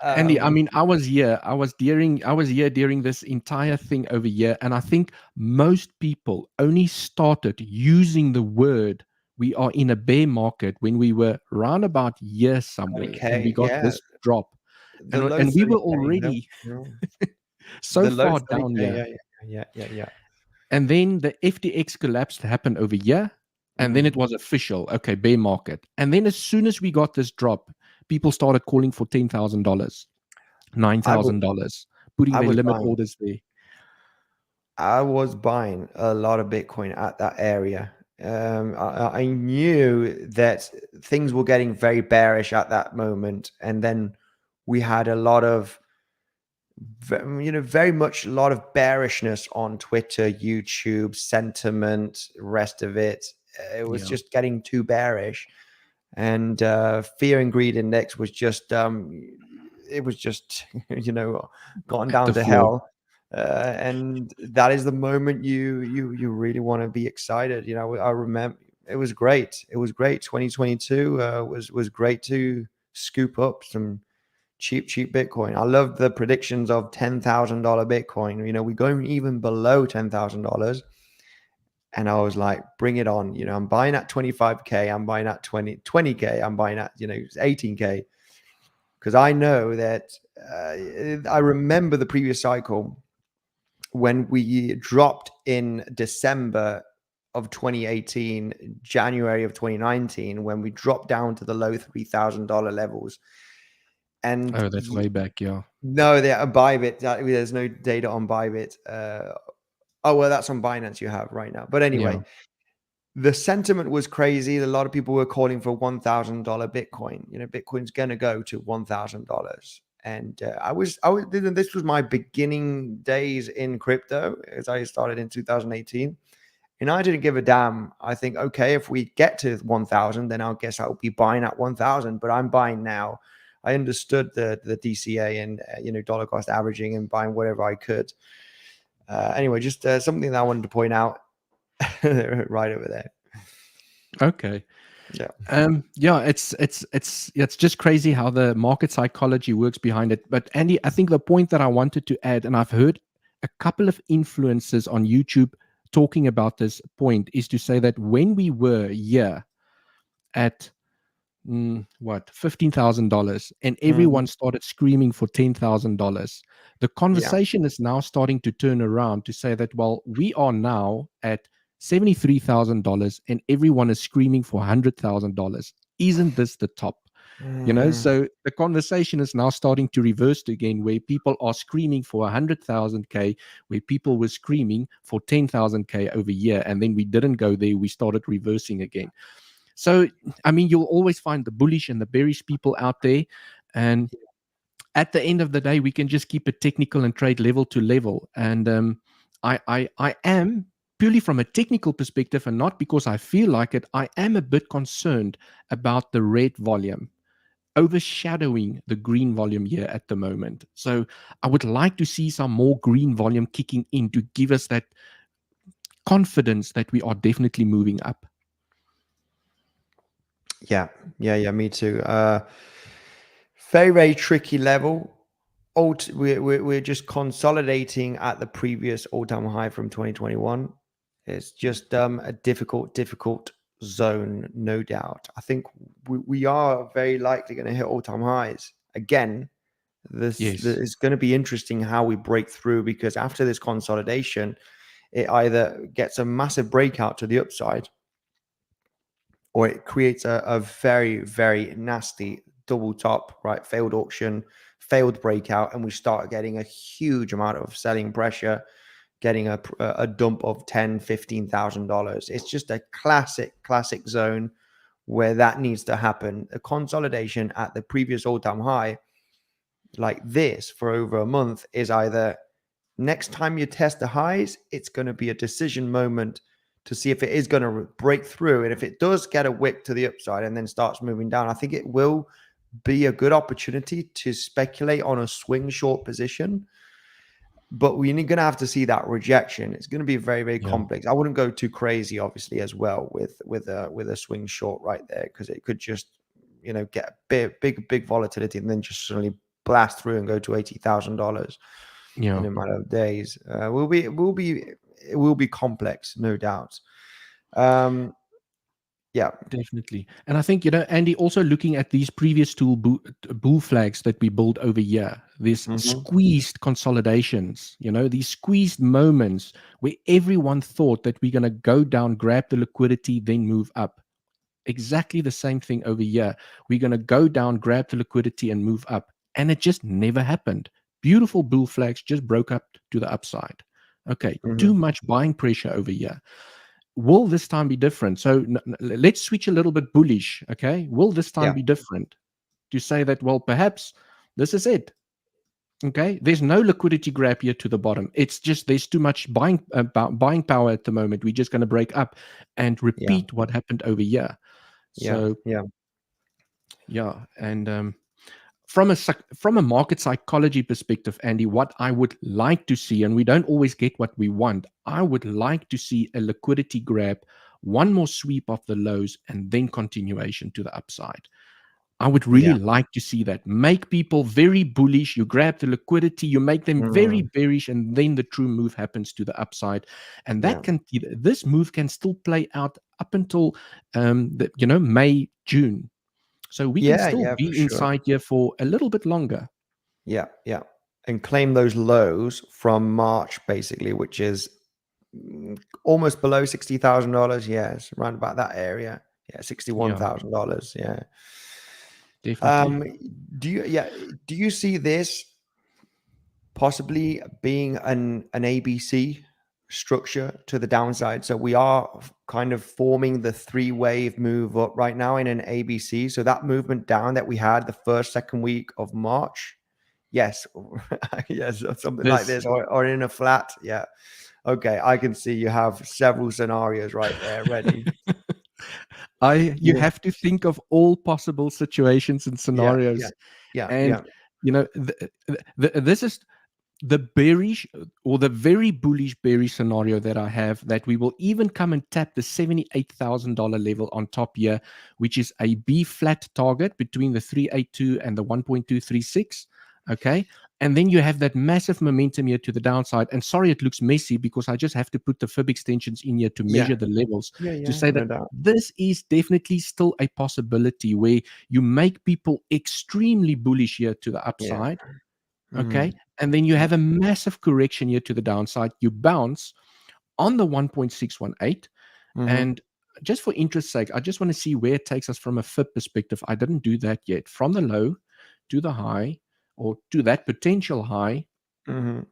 Andy, I mean, I was here during this entire thing over here, and I think most people only started using the word "we are in a bear market" when we were round about here somewhere, and we got this drop, and we were already so far down here. Yeah. And then the FTX collapse happened over here, and then it was official. Okay, bear market. And then as soon as we got this drop, people started calling for $10,000, $9,000, putting their limit orders there. I was buying a lot of Bitcoin at that area. I knew that things were getting very bearish at that moment, and then we had a lot of, very much a lot of bearishness on Twitter, YouTube, sentiment, rest of it. It was just getting too bearish, and fear and greed index was just it was just gone down to hell. And that is the moment you really want to be excited. I remember it was great. 2022 was great to scoop up some cheap Bitcoin. I love the predictions of $10,000 Bitcoin. We're going even below $10,000. And I was like, bring it on. I'm buying at 25K. I'm buying at 20K. I'm buying at, 18K. Because I know that I remember the previous cycle when we dropped in December of 2018, January of 2019, when we dropped down to the low $3,000 levels. And Oh, that's way back. Yeah. no, they're on Bybit. There's no data on Bybit. Oh, well, that's on Binance you have right now. But Yeah. anyway, the sentiment was crazy. A lot of people were calling for $1,000 Bitcoin. Bitcoin's going to go to $1,000. And this was my beginning days in crypto as I started in 2018. And I didn't give a damn. I think, okay, if we get to 1,000, then I guess I'll be buying at 1,000. But I'm buying now. I understood the DCA and dollar cost averaging and buying whatever I could. Anyway, just something that I wanted to point out right over there. Okay. Yeah. Yeah, it's just crazy how the market psychology works behind it. But Andy, I think the point that I wanted to add, and I've heard a couple of influencers on YouTube talking about this point, is to say that when we were here at what $15,000 and everyone started screaming for $10,000, the conversation is now starting to turn around to say that, well, we are now at $73,000 and everyone is screaming for $100,000. Isn't this the top? So the conversation is now starting to reverse again, where people are screaming for 100,000 K, where people were screaming for 10,000 K over here, and then we didn't go there. We started reversing again. So, I mean, you'll always find the bullish and the bearish people out there, and at the end of the day, we can just keep it technical and trade level to level. And I am, purely from a technical perspective, and not because I feel like it, I am a bit concerned about the red volume overshadowing the green volume here at the moment. So I would like to see some more green volume kicking in to give us that confidence that we are definitely moving up. Yeah, me too. Very, very tricky level. We're just consolidating at the previous all-time high from 2021. It's just a difficult zone, no doubt. I think we are very likely going to hit all-time highs again. This is going to be interesting how we break through, because after this consolidation, it either gets a massive breakout to the upside, or it creates a very, very nasty double top, right? Failed auction, failed breakout, and we start getting a huge amount of selling pressure, getting a dump of $10,000-$15,000. It's just a classic zone where that needs to happen. A consolidation at the previous all-time high like this for over a month is either next time you test the highs, it's going to be a decision moment to see if it is going to break through. And if it does get a wick to the upside and then starts moving down, I think it will be a good opportunity to speculate on a swing short position. But we're going to have to see that rejection. It's going to be very, very complex. I wouldn't go too crazy, obviously, as well with a swing short right there, because it could just get big volatility and then just suddenly blast through and go to $80,000 in a matter of days. It will be complex, no doubt. Yeah, definitely. And I think, Andy, also looking at these previous two bull flags that we built over here, these squeezed consolidations, these squeezed moments where everyone thought that we're going to go down, grab the liquidity, then move up. Exactly the same thing over here. We're going to go down, grab the liquidity, and move up. And it just never happened. Beautiful bull flags just broke up to the upside. Okay, too much buying pressure over here. Will this time be different? So let's switch a little bit bullish. Okay, will this time be different? To say that, well, perhaps this is it. Okay, there's no liquidity grab here to the bottom. It's just there's too much buying power at the moment. We're just going to break up and repeat what happened over here. So and from a market psychology perspective, Andy, what I would like to see, and we don't always get what we want, I would like to see a liquidity grab, one more sweep of the lows, and then continuation to the upside. I would really like to see that. Make people very bullish. You grab the liquidity, you make them very bearish, and then the true move happens to the upside. And this move can still play out up until May, June. So we can still be inside here for a little bit longer. Yeah. And claim those lows from March, basically, which is almost below $60,000. Yes, around about that area. Yeah, $61,000. Yeah. Definitely. Do you see this possibly being an ABC structure to the downside? So we are kind of forming the 3-wave move up right now in an ABC. So that movement down that we had the first, second week of March, yes, yes, or something like This this, or in a flat, yeah. Okay, I can see you have several scenarios right there ready. you Yeah, have to think of all possible situations and yeah, yeah, scenarios. yeah, And yeah, this is the bearish or the very bullish bearish scenario that I have, that we will even come and tap the $78,000 level on top here, which is a B flat target between the 382 and the 1.236. Okay. And then you have that massive momentum here to the downside. And sorry, it looks messy because I just have to put the fib extensions in here to yeah, measure the levels yeah, to yeah, say no that doubt. this is definitely still a possibility where you make people extremely bullish here to the Yeah. upside. Mm-hmm. Okay. And then you have a massive correction here to the downside. You bounce on the 1.618. Mm-hmm. And just for interest's sake, I just want to see where it takes us from a fib perspective. I didn't do that yet. From the low to the high, or to that potential high, Mm-hmm.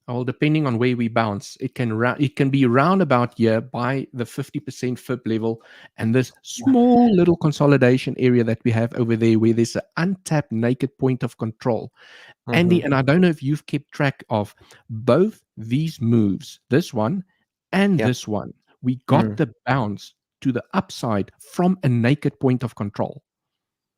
well, depending on where we bounce, it can be round about here by the 50% fib level, and this Yeah. small little consolidation area that we have over there, where there's an untapped naked point of control. Andy, Mm-hmm. and I don't know if you've kept track of both these moves, this one and Yeah. this one. We got Mm. the bounce to the upside from a naked point of control.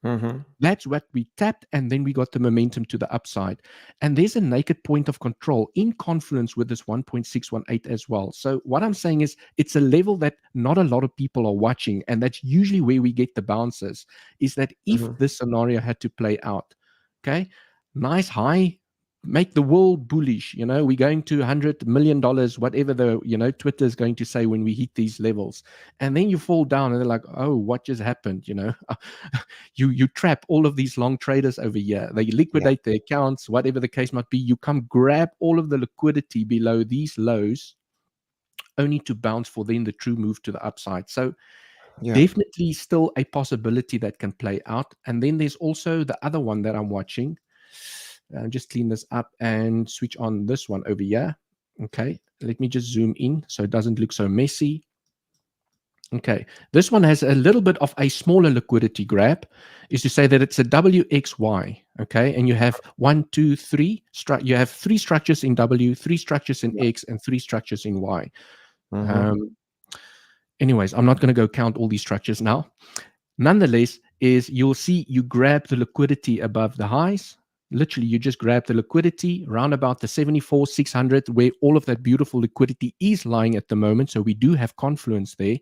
Mm-hmm. That's what we tapped, and then we got the momentum to the upside. And there's a naked point of control in confluence with this 1.618 as well. So what I'm saying is it's a level that not a lot of people are watching, and that's usually where we get the bounces, is that if Mm-hmm. this scenario had to play out, okay, nice high, make the world bullish. We're going to $100 million, whatever Twitter is going to say when we hit these levels. And then you fall down and they're like, oh, what just happened? You trap all of these long traders over here. They Yeah. liquidate their accounts, whatever the case might be. You come grab all of the liquidity below these lows, only to bounce for then the true move to the upside. So Yeah. definitely still a possibility that can play out. And then there's also the other one that I'm watching. Just clean this up and switch on this one over here. Okay, let me just zoom in so it doesn't look so messy. Okay, this one has a little bit of a smaller liquidity grab, is to say that it's a WXY. Okay, and you have one, two, three. You have three structures in W, three structures in Yeah. X, and three structures in Y. Mm-hmm. Anyways, I'm not going to go count all these structures now. Nonetheless, is you'll see you grab the liquidity above the highs. Literally, you just grab the liquidity around about the 74,600, where all of that beautiful liquidity is lying at the moment. So we do have confluence there,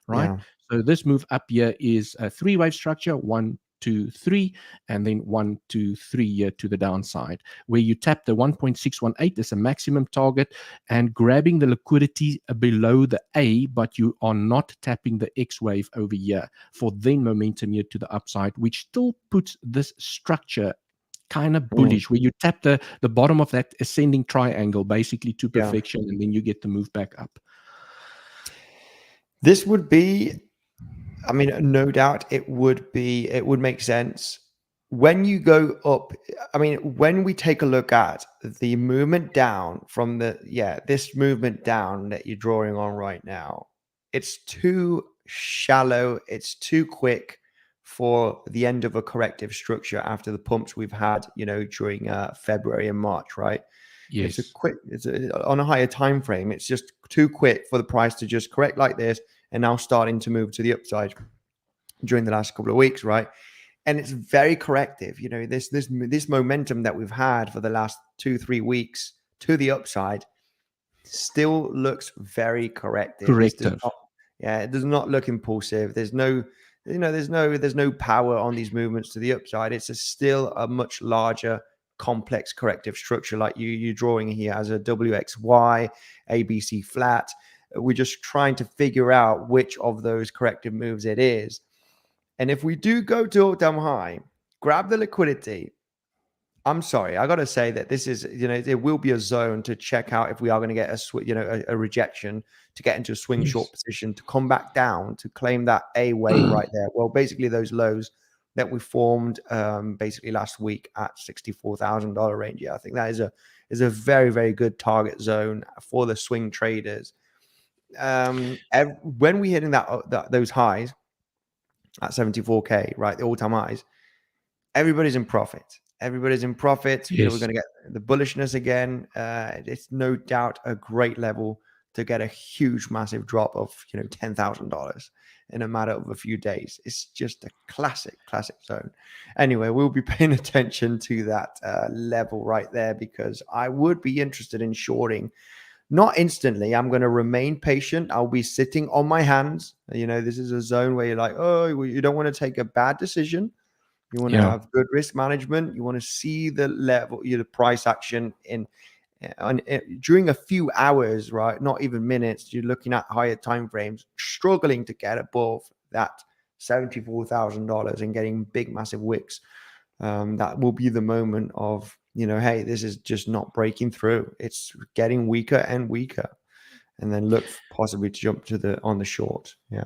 right? Yeah. So this move up here is a 3-wave structure, 1, 2, 3, and then 1, 2, 3 here to the downside, where you tap the 1.618 as a maximum target and grabbing the liquidity below the A, but you are not tapping the X wave over here for then momentum here to the upside, which still puts this structure kind of Mm. bullish, where you tap the bottom of that ascending triangle basically to Yeah. perfection, and then you get the move back up. This would be, I mean, no doubt it would make sense. When you go up, I mean, when we take a look at the movement down from this movement down that you're drawing on right now, it's too shallow, it's too quick for the end of a corrective structure after the pumps we've had, during February and March, right? Yes. On a higher time frame. It's just too quick for the price to just correct like this and now starting to move to the upside during the last couple of weeks, right? And it's very corrective. This momentum that we've had for the last 2-3 weeks to the upside still looks very corrective. Corrective. It does not look impulsive. There's no power on these movements to the upside. It's still a much larger, complex corrective structure like you're drawing here as a WXY, ABC flat. We're just trying to figure out which of those corrective moves it is. And if we do go to all-time high, grab the liquidity. I'm sorry, I got to say that this is, there will be a zone to check out if we are going to get a rejection to get into a swing short Yes. position to come back down to claim that A wave right there. Well, basically those lows that we formed basically last week at $64,000 range. Yeah, I think that is a very, very good target zone for the swing traders. When we're hitting those highs at 74K, right, the all-time highs, everybody's in profit. Everybody's in profit. You know, we're Yes. going to get the bullishness again. It's no doubt a great level to get a huge, massive drop of, you know, $10,000 in a matter of a few days. It's just a classic zone. Anyway, we'll be paying attention to that level right there, because I would be interested in shorting. Not instantly. I'm going to remain patient. I'll be sitting on my hands. You know, this is a zone where you're like, oh, well, you don't want to take a bad decision. You want to Yeah. have good risk management. You want to see the level, the price action during a few hours, right? Not even minutes. You're looking at higher time frames, struggling to get above that $74,000 and getting big, massive wicks. That will be the moment of, you know, hey, this is just not breaking through. It's getting weaker and weaker, and then look possibly to jump to on the short. Yeah.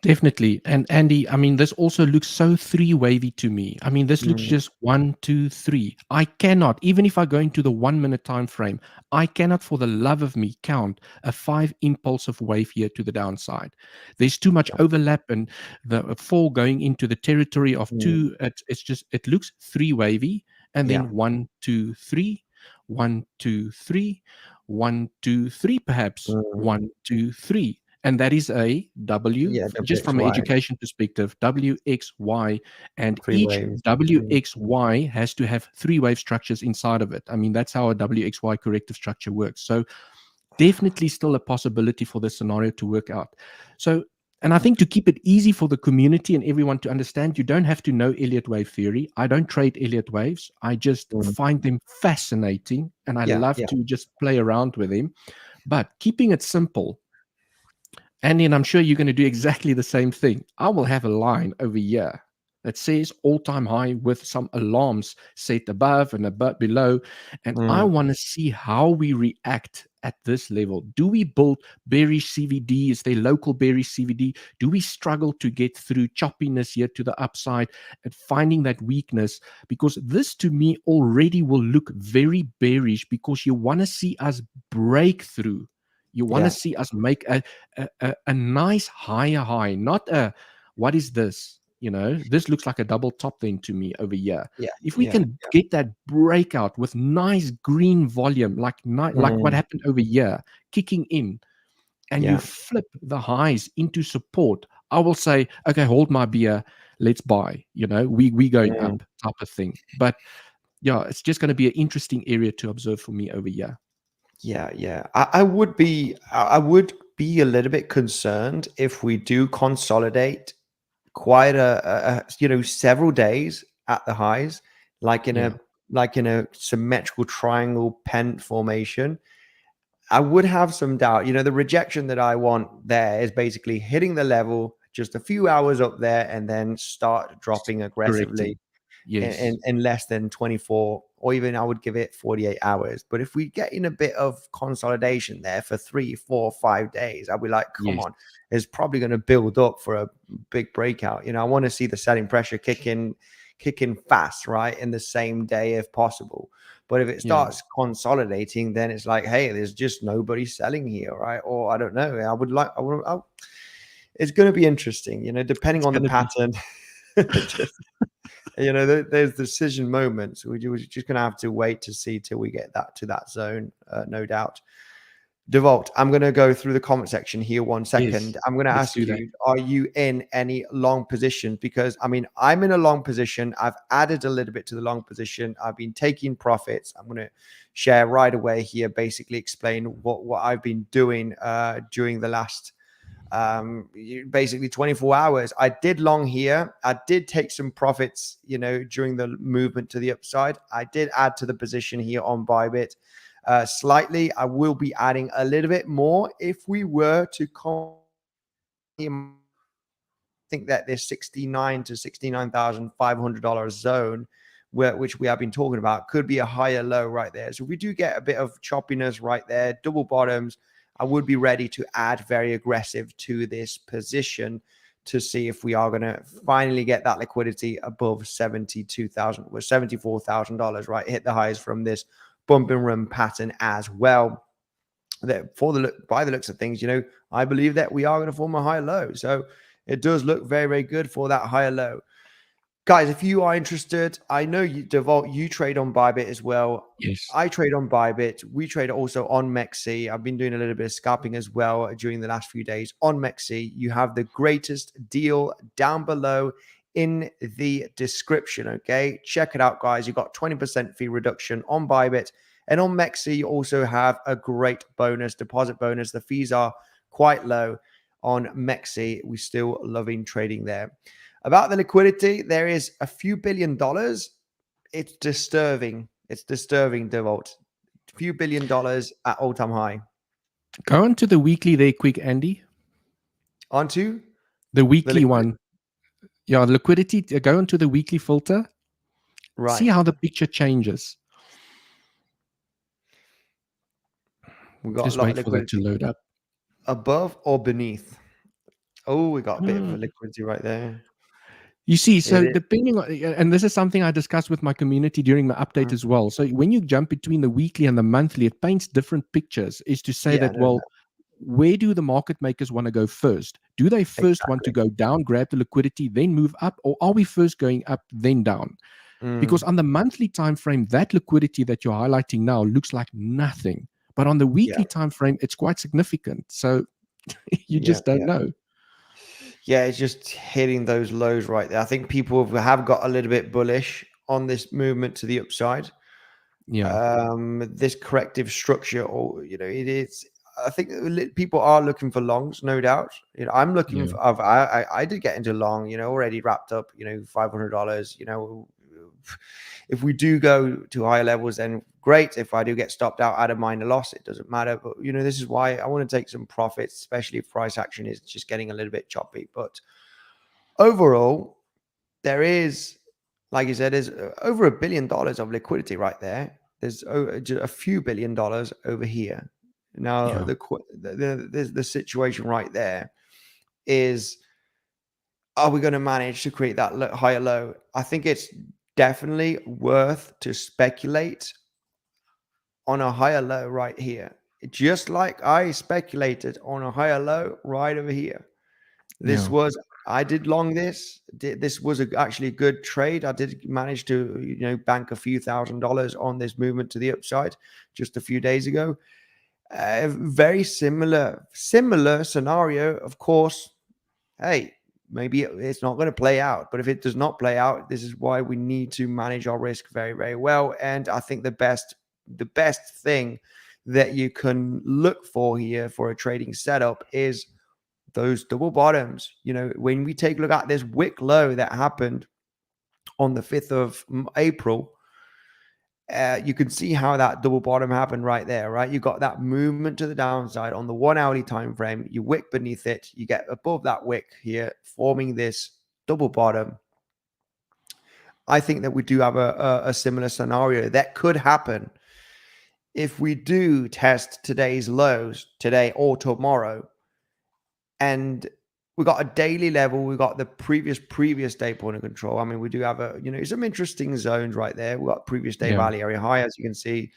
Definitely. And Andy, I mean, this also looks so three wavy to me. I mean, this looks Mm, just 1, 2, 3. I cannot, even if I go into the 1 minute time frame, I cannot for the love of me count a 5 impulsive wave here to the downside. There's too much overlap, and the 4 going into the territory of mm, 2. It's just, it looks three wavy, and yeah. then 1, 2, 3, 1, 2, 3, 1, 2, 3, perhaps Mm, 1, 2, 3. And that is a W, yeah. just from an WXY, education perspective, WXY, and three each waves. Mm, WXY has to have 3 wave structures inside of it. I mean, that's how a WXY corrective structure works. So definitely still a possibility for this scenario to work out. So, and I think to keep it easy for the community and everyone to understand, you don't have to know Elliott wave theory. I don't trade Elliott waves. I just mm, find them fascinating, and I yeah. love Yeah. to just play around with them. But keeping it simple, Andy, and I'm sure you're going to do exactly the same thing. I will have a line over here that says all-time high with some alarms set above and above below. And I Mm, want to see how we react at this level. Do we build bearish CVD? Is there local bearish CVD? Do we struggle to get through choppiness here to the upside and finding that weakness? Because this to me already will look very bearish, because you want to see us break through. You want to yeah. see us make a nice higher high, not a, what is this? You know, this looks like a double top then to me over here. Yeah. If we Yeah. can get that breakout with nice green volume, like like what Mm, happened over here, kicking in, and you yeah. flip the highs into support, I will say, okay, hold my beer, let's buy. You know, we going Mm, up type of thing. But yeah, it's just going to be an interesting area to observe for me over here. yeah. Yeah. I would be. I would be a little bit concerned if we do consolidate quite several days at the highs, like in Yeah, a symmetrical triangle pent formation. I would have some doubt. You know, the rejection that I want there is basically hitting the level just a few hours up there and then start dropping aggressively correcting. Yes. in less than 24, or even I would give it 48 hours. But if we get in a bit of consolidation there for 3, 4, 5 days, I'll be like, come Yes. on, it's probably going to build up for a big breakout. You know, I want to see the selling pressure kick in fast, right, in the same day if possible. But if it Yeah. starts consolidating, then it's like, hey, there's just nobody selling here, right? Or I don't know. It's going to be interesting, you know, depending It's on the gonna be. pattern. Just, you know, there's decision moments. We're just going to have to wait to see till we get to that zone, no doubt. Devolt, I'm going to go through the comment section here 1 Yes, second. I'm going to let's do ask that. you, are you in any long positions? Because, I mean, I'm in a long position. I've added a little bit to the long position. I've been taking profits. I'm going to share right away here, basically explain what I've been doing during the last basically 24 hours. I did long here. I did take some profits, you know, during the movement to the upside. I did add to the position here on Bybit. Slightly. I will be adding a little bit more if we were to think that this $69,000 to $69,500 zone, which we have been talking about, could be a higher low right there. So we do get a bit of choppiness right there, double bottoms. I would be ready to add very aggressive to this position to see if we are going to finally get that liquidity above $72,000 or $74,000, right? Hit the highs from this bump and run pattern as well. That by the looks of things, I believe that we are going to form a higher low. So it does look very, very good for that higher low. Guys, if you are interested, I know Devault, you trade on Bybit as well. Yes. I trade on Bybit. We trade also on Mexi. I've been doing a little bit of scalping as well during the last few days on Mexi. You have the greatest deal down below in the description, okay? Check it out, guys. You got 20% fee reduction on Bybit. And on Mexi, you also have a great deposit bonus. The fees are quite low on Mexi. We're still loving trading there. About the liquidity, there is a few $1 billion. It's disturbing. It's disturbing, Devault. A few $1 billion at all-time high. Go on to the weekly there quick, Andy. Onto? The weekly one. Yeah, liquidity. Go into the weekly filter. Right. See how the picture changes. We got Just a lot wait of for that to liquidity. load up. Above or beneath? Oh, we got a bit of a liquidity right there. You see, so depending on, and this is something I discussed with my community during my update as well. So when you jump between the weekly and the monthly, it paints different pictures. Is to say that, well, where do the market makers want to go first? Do they first want to go down, grab the liquidity, then move up, or are we first going up, then down? Because on the monthly time frame, that liquidity that you're highlighting now looks like nothing, but on the weekly time frame, it's quite significant. So you just don't know. Yeah, it's just hitting those lows right there. I think people have got a little bit bullish on this movement to the upside. Yeah. This corrective structure, or it is. I think people are looking for longs, no doubt. I'm looking for. I did get into long. Already wrapped up. $500. If we do go to higher levels, then great. If I do get stopped out at a minor loss, it doesn't matter. But this is why I want to take some profits, especially if price action is just getting a little bit choppy. But overall, there is, like you said, there's over $1 billion of liquidity right there. There's a few $1 billion over here. Now, the situation right there is, are we going to manage to create that higher low? I think it's definitely worth to speculate on a higher low right here. Just like I speculated on a higher low right over here. I did long this. This was actually a good trade. I did manage to, bank a few $1,000s on this movement to the upside just a few days ago. Very similar scenario. Of course, hey, maybe it's not going to play out. But if it does not play out, this is why we need to manage our risk very, very well. And I think the best thing that you can look for here for a trading setup is those double bottoms. When we take a look at this wick low that happened on the 5th of April, you can see how that double bottom happened right there, right? You got that movement to the downside on the 1 hourly time frame. You wick beneath it. You get above that wick here, forming this double bottom. I think that we do have a similar scenario that could happen if we do test today's lows today or tomorrow. And we got a daily level. We got the previous day point of control. I mean, we do have some interesting zones right there. We got previous day value area high, as you can see.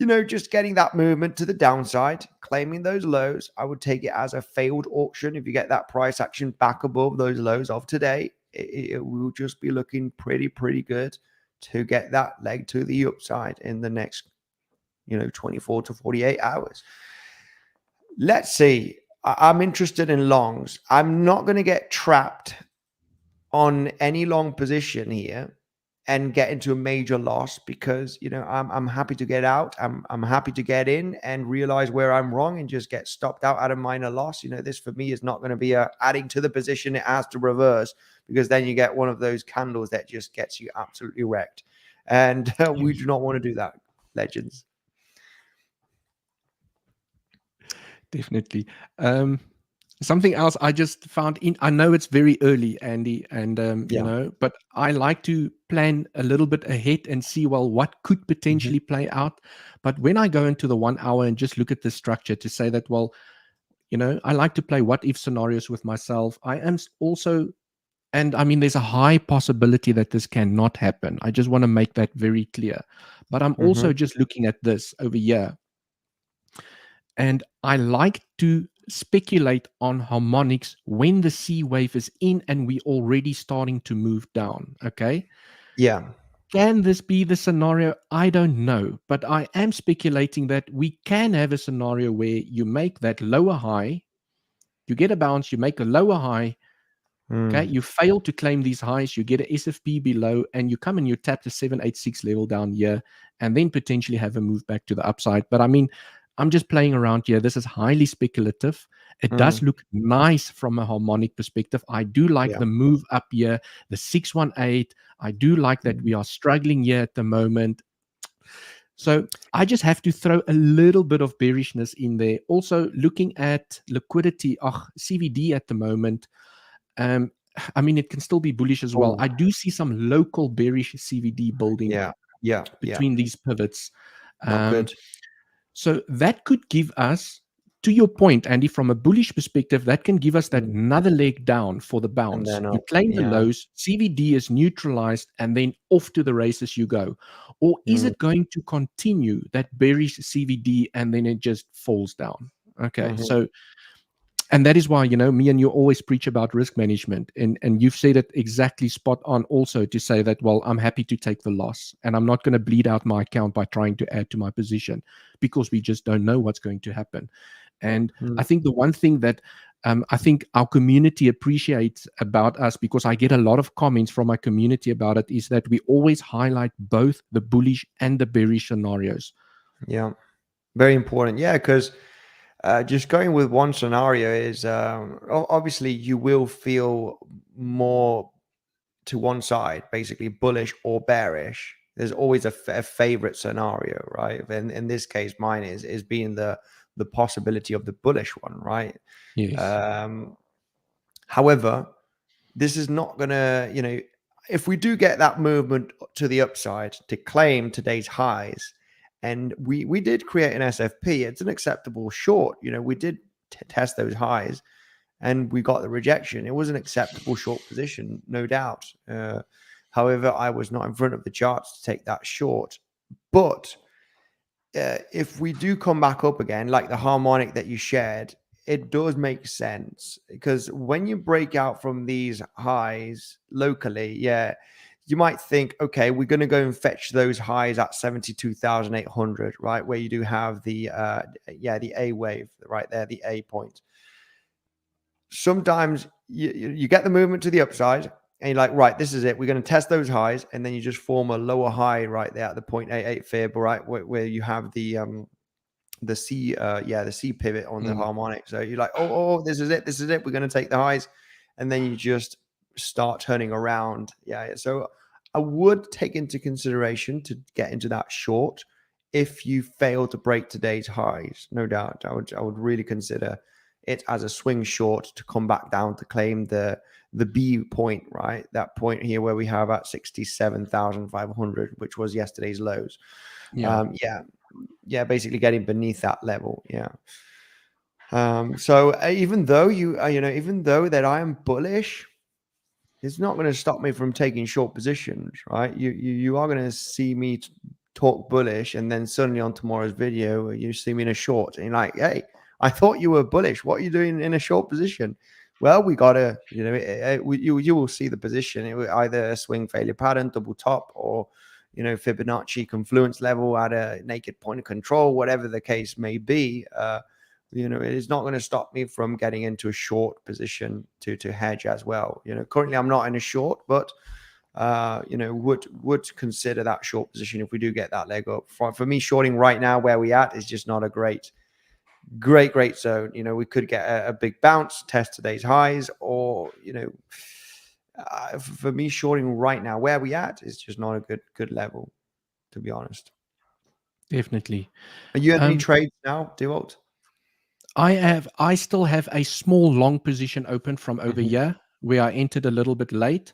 Just getting that movement to the downside, claiming those lows. I would take it as a failed auction. If you get that price action back above those lows of today, it will just be looking pretty good to get that leg to the upside in the next 24 to 48 hours. Let's see. I'm interested in longs. I'm not going to get trapped on any long position here and get into a major loss because, I'm happy to get out. I'm happy to get in and realize where I'm wrong and just get stopped out at a minor loss. This for me is not going to be adding to the position. It has to reverse because then you get one of those candles that just gets you absolutely wrecked. And we do not want to do that, legends. Definitely. Something else I just found I know it's very early, Andy, and but I like to plan a little bit ahead and see, well, what could potentially play out. But when I go into the 1 hour and just look at the structure to say that, well, I like to play what if scenarios with myself. I am also, and I mean, there's a high possibility that this cannot happen. I just want to make that very clear. But I'm also just looking at this over here, and I like to speculate on harmonics when the C wave is in and we're already starting to move down. Okay. Yeah. Can this be the scenario? I don't know. But I am speculating that we can have a scenario where you make that lower high, you get a bounce, you make a lower high. Okay, you fail to claim these highs, you get an SFP below, and you come and you tap the 786 level down here, and then potentially have a move back to the upside. But I mean, I'm just playing around here. This is highly speculative. It does look nice from a harmonic perspective. I do like Yeah. the move up here, the 618. I do like that we are struggling here at the moment. So I just have to throw a little bit of bearishness in there. Also, looking at liquidity, CVD at the moment. I mean, it can still be bullish as well. Oh, I do see some local bearish CVD building yeah. Yeah. Yeah. between these pivots. Not good. So that could give us, to your point, Andy, from a bullish perspective, that can give us that another leg down for the And bounce. then You up. claim the Yeah. lows, CVD is neutralized, and then off to the races you go. Or is it going to continue that bearish CVD and then it just falls down? Okay, so, and that is why, me and you always preach about risk management. And you've said it exactly spot on also, to say that, well, I'm happy to take the loss and I'm not going to bleed out my account by trying to add to my position, because we just don't know what's going to happen. And I think the one thing that I think our community appreciates about us, because I get a lot of comments from my community about it, is that we always highlight both the bullish and the bearish scenarios. Yeah. Very important. Yeah, because just going with one scenario is obviously you will feel more to one side, basically bullish or bearish. There's always a favorite scenario, right? And in this case, mine is being the possibility of the bullish one, right? Yes. However, this is not gonna, if we do get that movement to the upside to claim today's highs, and we did create an SFP, it's an acceptable short. We did test those highs, and we got the rejection. It was an acceptable short position, no doubt. However, I was not in front of the charts to take that short. But if we do come back up again, like the harmonic that you shared, it does make sense, because when you break out from these highs locally, you might think, okay, we're going to go and fetch those highs at 72,800, right? Where you do have the A wave right there, the A point. Sometimes you get the movement to the upside and you're like, right, this is it. We're going to test those highs. And then you just form a lower high right there at the 0.88 fib, right? Where you have the C, the C pivot on the harmonic. So you're like, oh, this is it. This is it. We're going to take the highs. And then you just start turning around. Yeah. So I would take into consideration to get into that short if you fail to break today's highs. No doubt. I would really consider it as a swing short to come back down to claim the B point, right? That point here where we have at 67,500, which was yesterday's lows. Basically getting beneath that level. So even though even though that I am bullish, it's not going to stop me from taking short positions, right? You are going to see me talk bullish, and then suddenly on tomorrow's video you see me in a short, and you're like, hey, I thought you were bullish. What are you doing in a short position? Well, we gotta, you will see the position. It was either a swing failure pattern, double top, or Fibonacci confluence level at a naked point of control, whatever the case may be. It is not going to stop me from getting into a short position to hedge as well. Currently I'm not in a short, but would consider that short position if we do get that leg up. For me, shorting right now where we at is just not a great zone. We could get a big bounce, test today's highs, or for me, shorting right now where we at is just not a good level, to be honest. Definitely. Are you in any trades now, Dewalt? I still have a small long position open from over here, where I entered a little bit late.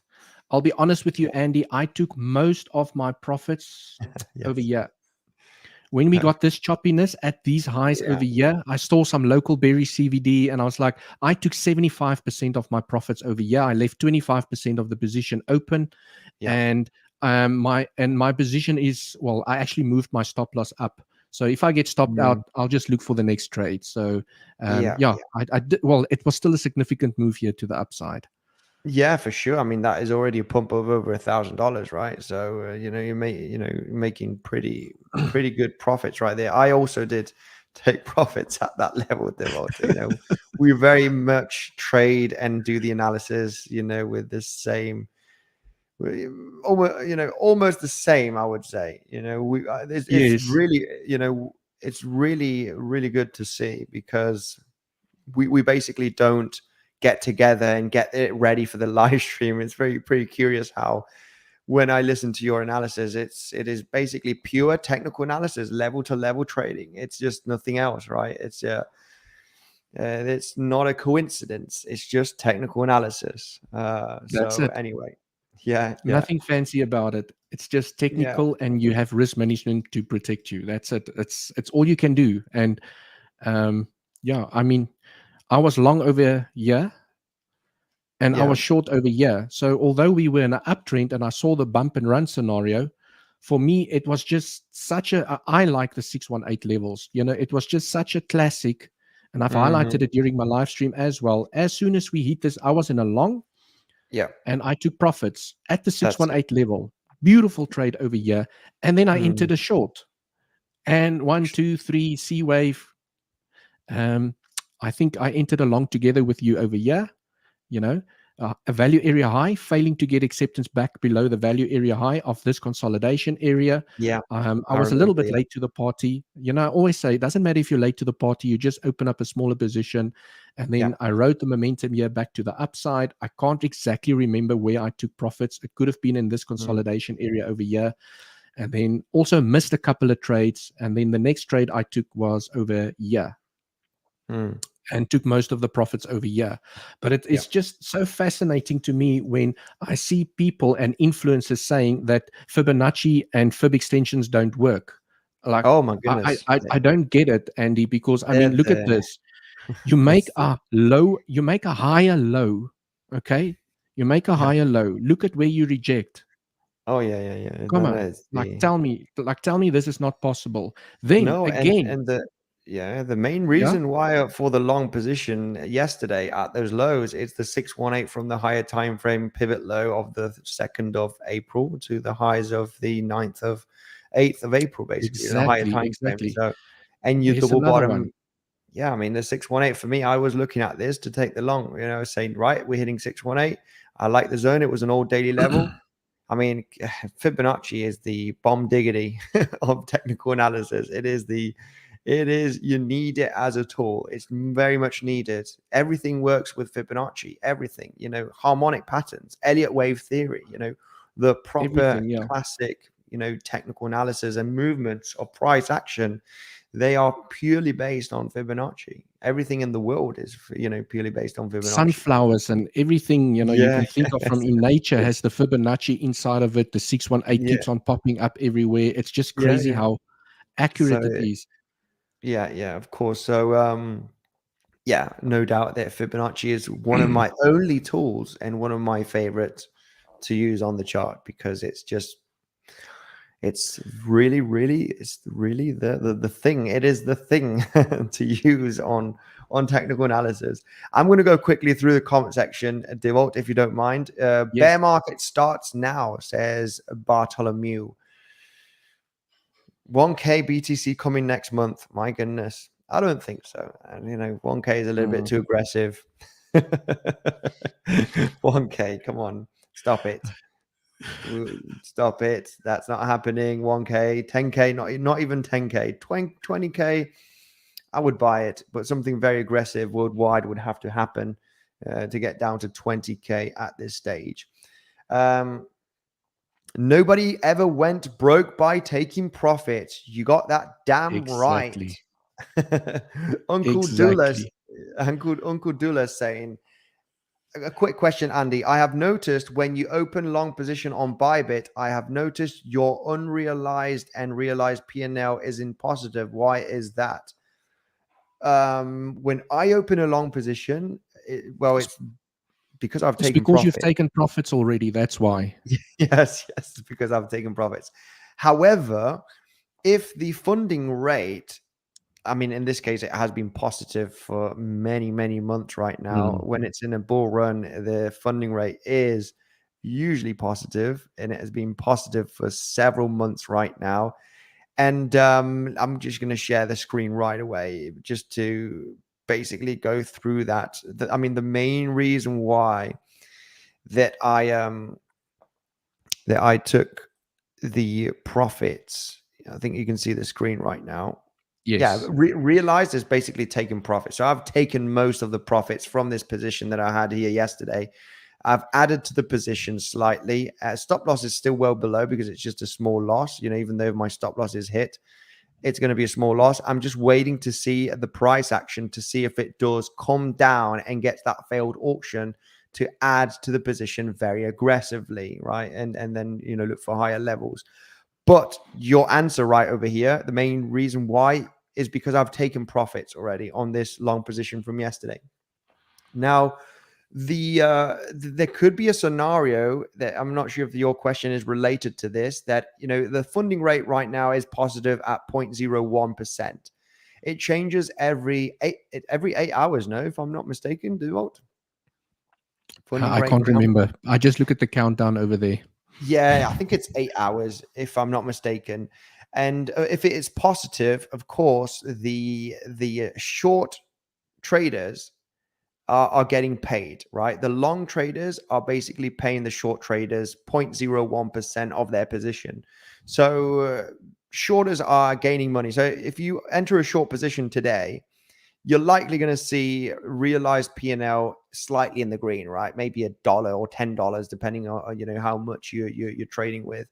I'll be honest with you, Andy, I took most of my profits over here. when we got this choppiness at these highs over here, I saw some local Bearish CVD, and I was like, I took 75% of my profits over here. I left 25% of the position open, and my position is, well, I actually moved my stop loss up. So if I get stopped out, I'll just look for the next trade. So I did, well, it was still a significant move here to the upside. Yeah, for sure. I mean, that is already a pump of over $1,000, right? So you're making pretty good profits right there. I also did take profits at that level, Devot. We very much trade and do the analysis, with the same, almost the same, I would say. It's really, it's really, really good to see, because we basically don't get together and get it ready for the live stream. It's pretty curious how, when I listen to your analysis, it is basically pure technical analysis, level to level trading. It's just nothing else, right? It's not a coincidence. It's just technical analysis. That's So it. anyway, Nothing fancy about it. It's just technical, and you have risk management to protect you. That's it. It's all you can do. And I mean, I was long over here, and I was short over here. So although we were in an uptrend and I saw the bump and run scenario, for me, it was just such I like the 618 levels. It was just such a classic. And I've highlighted it during my live stream as well. As soon as we hit this, I was in a long. And I took profits at the 618 level. Beautiful trade over here. And then I entered a short. And 1, 2, 3, C wave. I think I entered along together with you over here. A value area high, failing to get acceptance back below the value area high of this consolidation area. I was a little bit late to the party. I always say, it doesn't matter if you're late to the party, you just open up a smaller position. And then I rode the momentum here back to the upside. I can't exactly remember where I took profits. It could have been in this consolidation area over here. And then also missed a couple of trades. And then the next trade I took was over here. And took most of the profits over here. But it's just so fascinating to me when I see people and influencers saying that Fibonacci and fib extensions don't work. Like, oh my goodness, I don't get it, Andy, because I mean, look at this. You make a low, you make a higher low. Okay, you make a higher low. Look at where you reject. Oh yeah. Come on, tell me this is not possible. Then again, the main reason why for the long position yesterday at those lows, it's the 618 from the higher time frame pivot low of the 2nd of April to the highs of the 8th of April, basically the higher time frame. So, and you double bottom. One. Yeah, I mean the 618 for me, I was looking at this to take the long. Saying, right, we're hitting 618. I like the zone. It was an old daily level. I mean, Fibonacci is the bomb diggity of technical analysis. It is, you need it as a tool. It's very much needed. Everything works with Fibonacci, everything, harmonic patterns, Elliott wave theory, the proper classic, technical analysis and movements of price action. They are purely based on Fibonacci. Everything in the world is, purely based on Fibonacci. Sunflowers and everything, you can think of from in nature has the Fibonacci inside of it. The 618 keeps on popping up everywhere. It's just crazy how accurate it is. Yeah, of course. So, no doubt that Fibonacci is one of my only tools and one of my favorites to use on the chart, because it's really the thing. It is the thing to use on technical analysis. I'm going to go quickly through the comment section, Devolt, if you don't mind. Bear market starts now, says Bartholomew. 1K BTC coming next month. My goodness. I don't think so. And 1K is a little bit too aggressive. 1K, come on. Stop it. Stop it. That's not happening. 1K, 10K, not even 10K. 20K, I would buy it, but something very aggressive worldwide would have to happen to get down to 20K at this stage. Nobody ever went broke by taking profit. You got that damn right. Uncle Dula saying, a quick question, Andy. I have noticed when you open long position on Bybit, I have noticed your unrealized and realized P&L is in positive. Why is that? When I open a long position, it's because I've It's taken because you've profit. taken profits already. That's why. Yes, it's because I've taken profits. However, if the funding rate, I mean, in this case, it has been positive for many, many months right now. Mm. When it's in a bull run, the funding rate is usually positive, and it has been positive for several months right now. And I'm just going to share the screen right away just to basically go through that. I mean, the main reason why that I took the profits. I think you can see the screen right now. Yeah, Yes. realized is basically taking profit. So I've taken most of the profits from this position that I had here yesterday. I've added to the position slightly. Stop loss is still well below because it's just a small loss. Even though my stop loss is hit, it's going to be a small loss. I'm just waiting to see the price action to see if it does come down and gets that failed auction to add to the position very aggressively, right? And then look for higher levels. But your answer right over here, the main reason why is because I've taken profits already on this long position from yesterday. Now, there could be a scenario that I'm not sure if your question is related to this, that the funding rate right now is positive at 0.01%. It changes every 8 hours, no, if I'm not mistaken, Duvolt. Funding I rate can't now. remember. I just look at the countdown over there. Yeah, I think it's 8 hours, if I'm not mistaken. And if it is positive, of course, the short traders are getting paid, right? The long traders are basically paying the short traders 0.01% of their position. So shorters are gaining money. So if you enter a short position today, you're likely going to see realized P&L slightly in the green, right? Maybe $1 or $10, depending on how much you're trading with.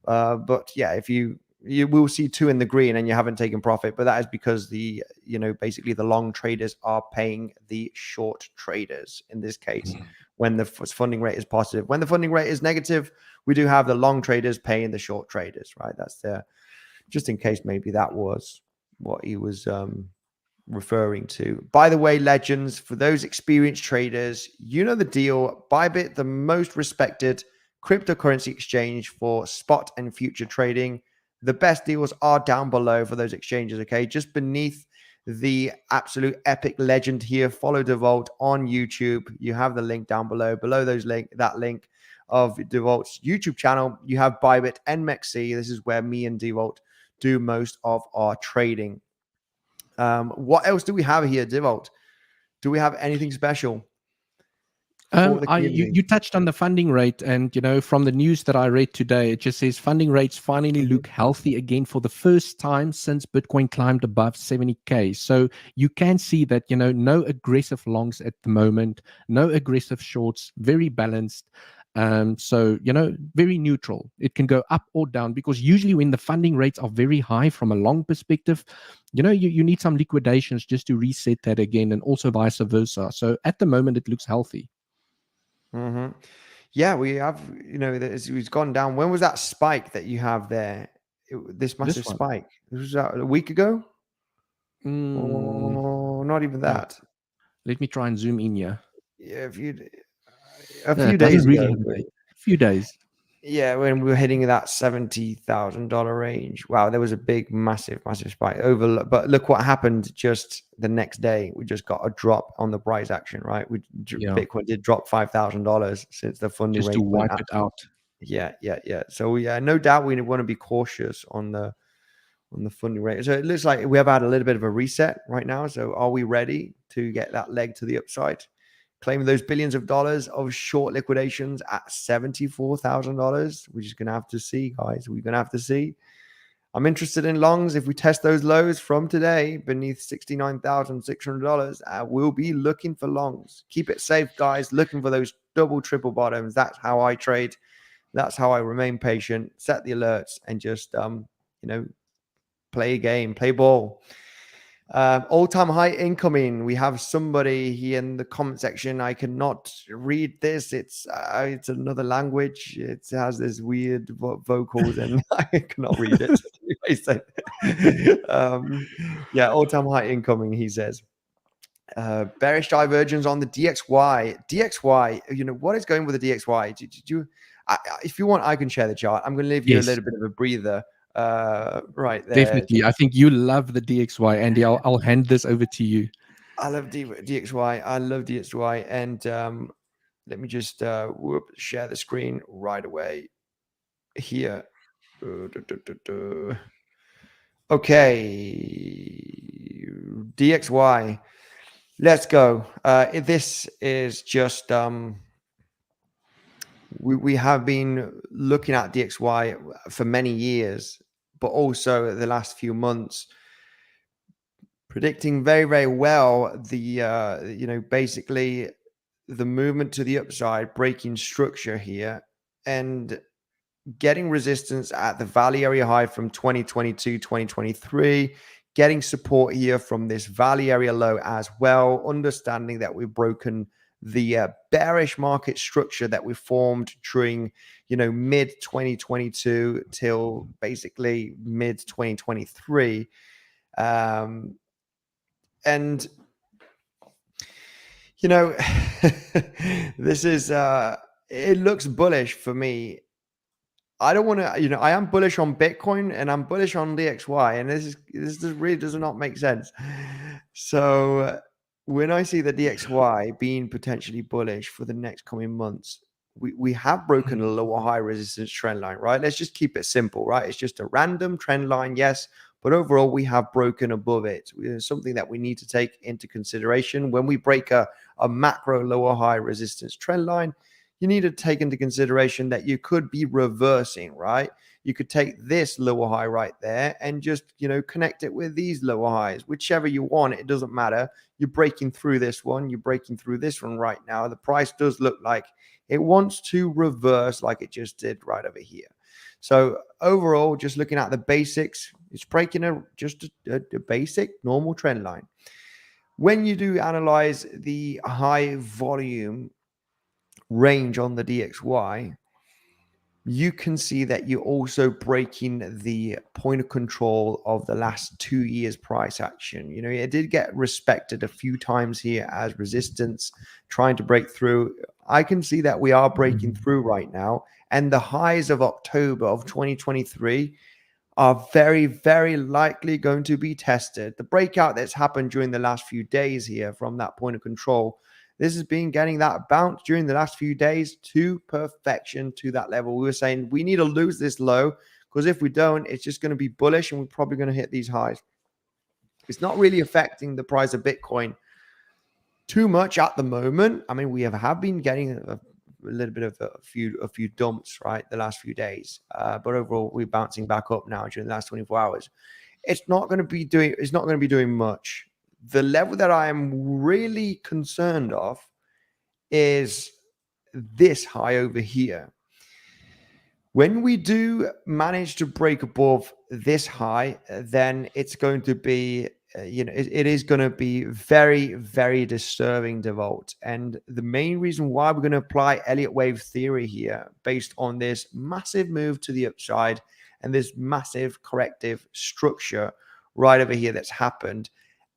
But yeah, if you will see 2 in the green and you haven't taken profit, but that is because basically the long traders are paying the short traders in this case when the funding rate is positive. When the funding rate is negative, we do have the long traders paying the short traders, right? That's just in case maybe that was what he was referring to. By the way, legends, for those experienced traders, you know the deal. Bybit, the most respected cryptocurrency exchange for spot and future trading. The best deals are down below for those exchanges, okay? Just beneath the absolute epic legend here. Follow DeVault on YouTube. You have the link down below. Below that link of DeVault's YouTube channel, you have Bybit and MEXC. This is where me and DeVault do most of our trading. What else do we have here, DeVault? Do we have anything special for the community? You touched on the funding rate, and from the news that I read today, it just says funding rates finally look healthy again for the first time since Bitcoin climbed above 70K. So you can see that no aggressive longs at the moment, no aggressive shorts, very balanced. So very neutral. It can go up or down, because usually when the funding rates are very high from a long perspective, you need some liquidations just to reset that again, and also vice versa. So at the moment it looks healthy. Mm-hmm. Yeah, we have, it's gone down. When was that spike that you have there? This This massive one. spike. This was a week ago? Mm, Or not even no. that. Let me try and zoom in here. Yeah, a few It doesn't days really ago. have a date. A few days. Yeah, when we were hitting that $70,000 range. Wow, there was a big, massive spike over. But look what happened just the next day. We just got a drop on the price action, right? Yeah. Bitcoin did drop $5,000 since the funding Just to rate went wipe up. it out. Yeah. So yeah, no doubt we want to be cautious on the funding rate. So it looks like we have had a little bit of a reset right now. So are we ready to get that leg to the upside? Claiming those billions of dollars of short liquidations at $74,000. We're just going to have to see, guys. We're going to have to see. I'm interested in longs. If we test those lows from today beneath $69,600, we'll be looking for longs. Keep it safe, guys. Looking for those double, triple bottoms. That's how I trade. That's how I remain patient, set the alerts, and just, play a game, play ball. All-time high incoming. We have somebody here in the comment section. I cannot read this. It's another language. It has this weird vocals, and I cannot read it. Yeah, all-time high incoming. He says. Bearish divergence on the DXY. DXY. You know what is going with the DXY? Did you? If you want, I can share the chart. I'm going to leave you a little bit of a breather. Right there. Definitely. I think you love the DXY, Andy. I'll hand this over to you. I love DXY. I love DXY. And let me just share the screen right away here. Okay. DXY. Let's go. This is just we have been looking at DXY for many years, but also the last few months, predicting very, very well the basically the movement to the upside, breaking structure here, and getting resistance at the Valley area high from 2022, 2023, getting support here from this Valley area low as well, understanding that we've broken the bearish market structure that we formed during, mid 2022 till basically mid 2023. And, this is, it looks bullish for me. I don't want to, I am bullish on Bitcoin and I'm bullish on DXY, and this really does not make sense. So when I see the DXY being potentially bullish for the next coming months, we have broken a lower high resistance trend line, right? Let's just keep it simple, right? It's just a random trend line, yes, but overall we have broken above it. It's something that we need to take into consideration when we break a macro lower high resistance trend line. You need to take into consideration that you could be reversing, right? You could take this lower high right there and just, connect it with these lower highs, whichever you want. It doesn't matter. You're breaking through this one. You're breaking through this one right now. The price does look like it wants to reverse like it just did right over here. So overall, just looking at the basics, it's breaking just a basic normal trend line. When you do analyze the high volume range on the DXY, you can see that you're also breaking the point of control of the last 2 years price action. It did get respected a few times here as resistance, trying to break through. I can see that we are breaking through right now, and the highs of October of 2023 are very, very likely going to be tested. The breakout that's happened during the last few days here from that point of control, this has been getting that bounce during the last few days to perfection to that level. We were saying we need to lose this low, because if we don't, it's just going to be bullish and we're probably going to hit these highs. It's not really affecting the price of Bitcoin too much at the moment. I mean, we have been getting a little bit of a few dumps, right, the last few days. But overall, we're bouncing back up now during the last 24 hours. It's not going to be doing much. The level that I am really concerned of is this high over here. When we do manage to break above this high, then it's going to be, it is going to be very, very disturbing to Volt. And the main reason why we're going to apply Elliott wave theory here, based on this massive move to the upside and this massive corrective structure right over here that's happened,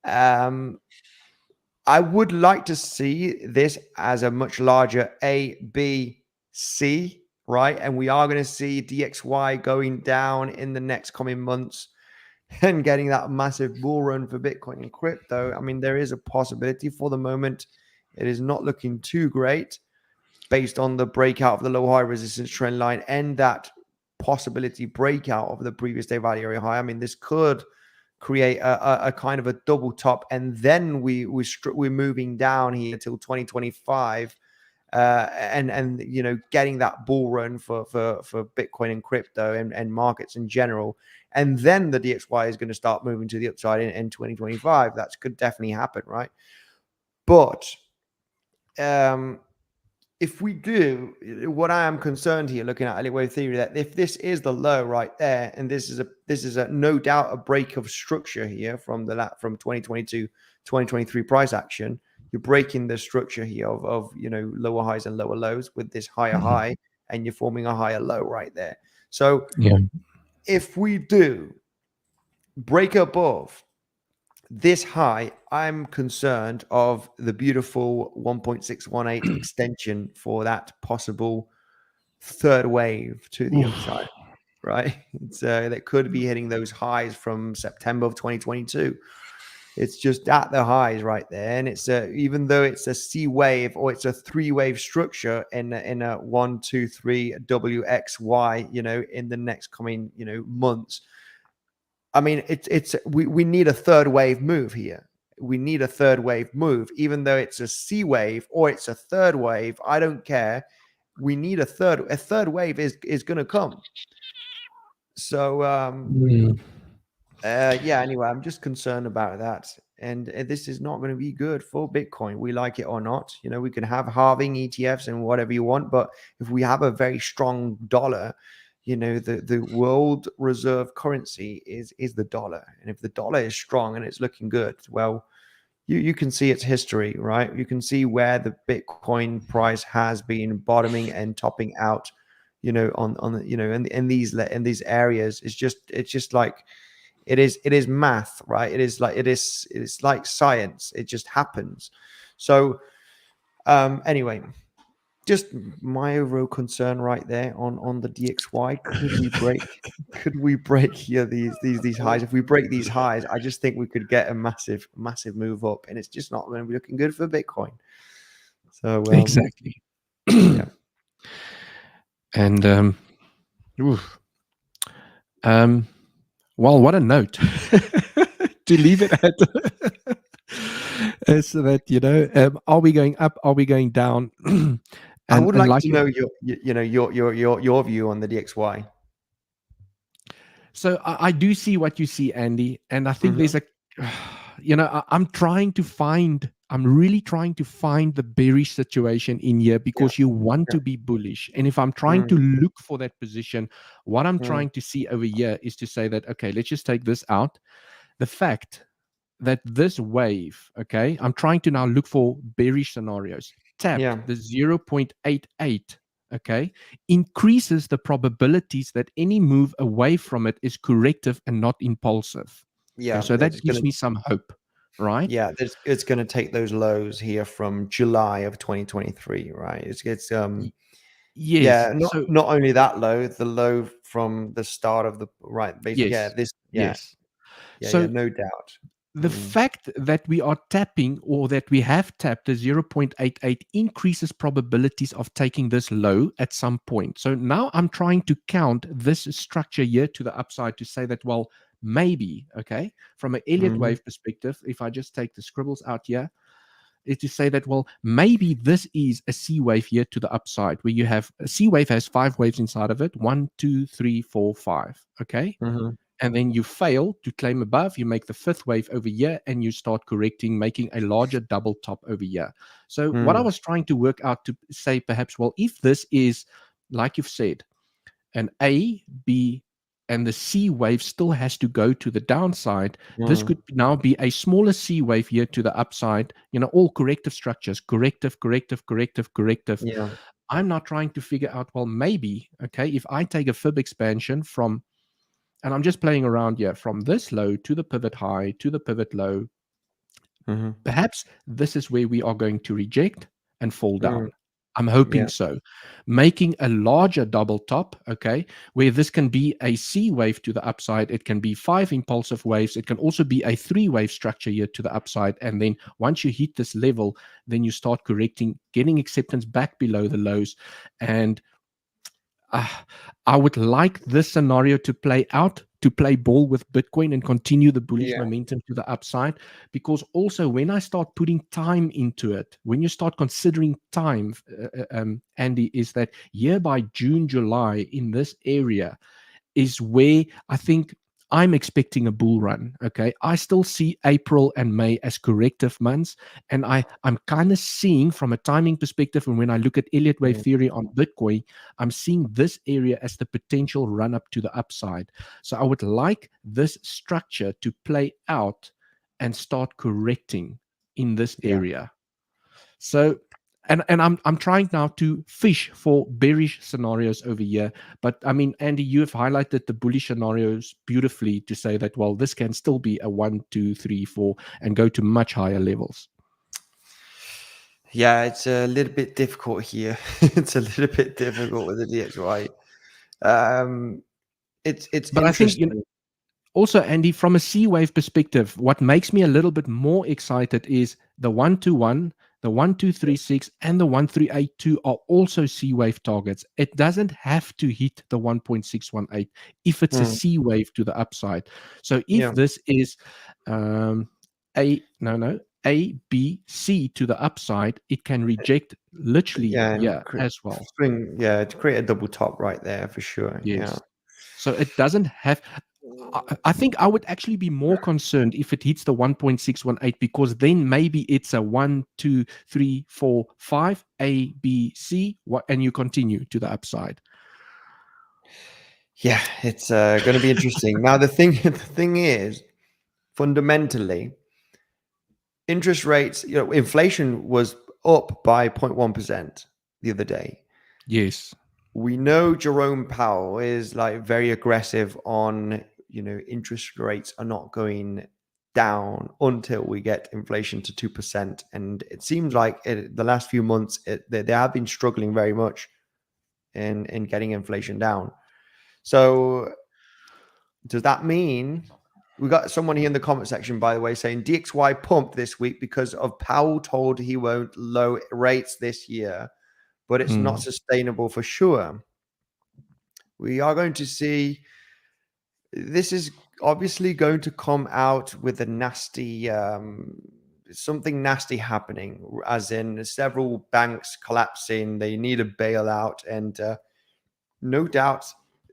I would like to see this as a much larger A, B, C, right? And we are going to see DXY going down in the next coming months and getting that massive bull run for Bitcoin and crypto. I mean, there is a possibility. For the moment, it is not looking too great based on the breakout of the low high resistance trend line and that possibility breakout of the previous day value area high. I mean, this could create a kind of a double top, and then we're moving down here till 2025, and getting that bull run for Bitcoin and crypto and markets in general, and then the DXY is going to start moving to the upside in 2025. That could definitely happen, right? But if we do, what I am concerned here, looking at elliott wave theory, that if this is the low right there, and this is a no doubt a break of structure here from 2022 2023 price action, you're breaking the structure here of lower highs and lower lows with this higher high, and you're forming a higher low right there. So if we do break above this high, I'm concerned of the beautiful 1.618 extension for that possible third wave to the upside, right? That could be hitting those highs from September of 2022. It's just at the highs right there, and it's even though it's a C wave or it's a 3-wave structure in a 1, 2, 3 WXY, in the next coming months. I mean, we need a third wave move here. We need a third wave move, even though it's a C wave or it's a third wave. I don't care. We need a third wave is going to come. So yeah. Anyway, I'm just concerned about that, and this is not going to be good for Bitcoin. We like it or not. We can have halving ETFs and whatever you want, but if we have a very strong dollar, the world reserve currency is the dollar. And if the dollar is strong and it's looking good, well, you can see its history, right? You can see where the Bitcoin price has been bottoming and topping out, on in these areas. It's just like it is math, right? It's like science. It just happens. So anyway, just my overall concern right there on the DXY. Could we break here these highs? If we break these highs, I just think we could get a massive move up, and it's just not going to be looking good for Bitcoin. So exactly. Yeah. And well, what a note to leave it at. So that are we going up? Are we going down? I would like to know your view on the DXY. So I do see what you see, Andy, and I think there's a, I'm really trying to find the bearish situation in here, because you want to be bullish. And if I'm trying to look for that position, what I'm trying to see over here is to say that, okay, let's just take this out. The fact that this wave, okay, I'm trying to now look for bearish scenarios. Tap the 0.88, okay, increases the probabilities that any move away from it is corrective and not impulsive. Yeah. Okay, so that gives me some hope, right? Yeah, it's going to take those lows here from July of 2023, right? It's yes. Yeah, not only that low, the low from the start of the basically. Yes. So no doubt. The fact that we are tapping, or that we have tapped the 0.88, increases probabilities of taking this low at some point. So now I'm trying to count this structure here to the upside to say that, well, maybe, okay, from an Elliott wave perspective, if I just take the scribbles out here, is to say that, well, maybe this is a C wave here to the upside, where you have a C wave has 5 waves inside of it, 1, 2, 3, 4, 5, okay? And then you fail to claim above, you make the 5th wave over here, and you start correcting, making a larger double top over here. So what I was trying to work out to say, perhaps, well, if this is, like you've said, an A, B, and the C wave still has to go to the downside, this could now be a smaller C wave here to the upside, all corrective structures, corrective. Yeah. I'm not trying to figure out, well, maybe, okay, if I take a fib expansion from, and I'm just playing around here, from this low to the pivot high to the pivot low, perhaps this is where we are going to reject and fall down. I'm hoping so. Making a larger double top, okay, where this can be a C wave to the upside. It can be 5 impulsive waves. It can also be a 3-wave structure here to the upside. And then once you hit this level, then you start correcting, getting acceptance back below the lows. And I would like this scenario to play out, to play ball with Bitcoin and continue the bullish momentum to the upside. Because also, when I start putting time into it, when you start considering time, Andy, is that year by June, July in this area is where I think I'm expecting a bull run. Okay, I still see April and May as corrective months, and I'm kind of seeing from a timing perspective, and when I look at Elliott wave theory on Bitcoin, I'm seeing this area as the potential run up to the upside. So I would like this structure to play out and start correcting in this area. So, and I'm trying now to fish for bearish scenarios over here. But I mean, Andy, you have highlighted the bullish scenarios beautifully to say that, well, this can still be a 1, 2, 3, 4 and go to much higher levels. Yeah, it's a little bit difficult here. It's a little bit difficult with the DXY. It's But I think, interesting. also, Andy, from a C wave perspective, what makes me a little bit more excited is the 121, the 1236, and the 1382 are also C wave targets. It doesn't have to hit the 1.618 if it's a C wave to the upside. So if this is A, B, C to the upside, it can reject literally as well. To create a double top right there for sure. Yes. So it doesn't have. I think I would actually be more concerned if it hits the 1.618, because then maybe it's a 1, 2, 3, 4, 5, A, B, C, and you continue to the upside. Yeah, it's going to be interesting. Now, the thing is, fundamentally, interest rates, inflation was up by 0.1% the other day. Yes. We know Jerome Powell is like very aggressive on, interest rates are not going down until we get inflation to 2%. And it seems like the last few months, they have been struggling very much in getting inflation down. So does that mean, we got someone here in the comment section, by the way, saying DXY pumped this week because of Powell told he won't lower rates this year, but it's not sustainable for sure. We are going to see, this is obviously going to come out with a nasty, something nasty happening, as in several banks collapsing. They need a bailout, and no doubt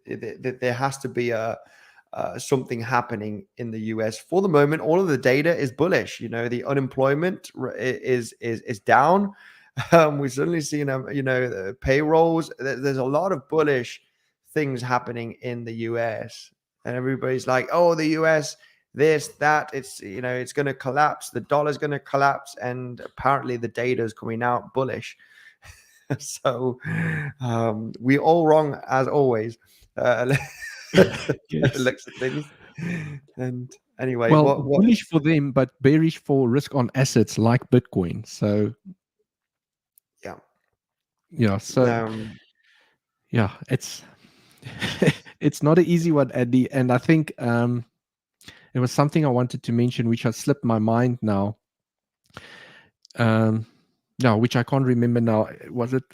that there has to be something happening in the US. For the moment, all of the data is bullish. The unemployment is down. We've suddenly seen, the payrolls. There's a lot of bullish things happening in the US, and everybody's like, "Oh, the US, this, that. It's it's going to collapse. The dollar's going to collapse," and apparently the data is coming out bullish. So we're all wrong as always. Yes. Looks at things. And anyway, well, bullish for them, but bearish for risk on assets like Bitcoin. So it's it's not an easy one, Andy. And I think there was something I wanted to mention which has slipped my mind now. Which I can't remember now. Was it?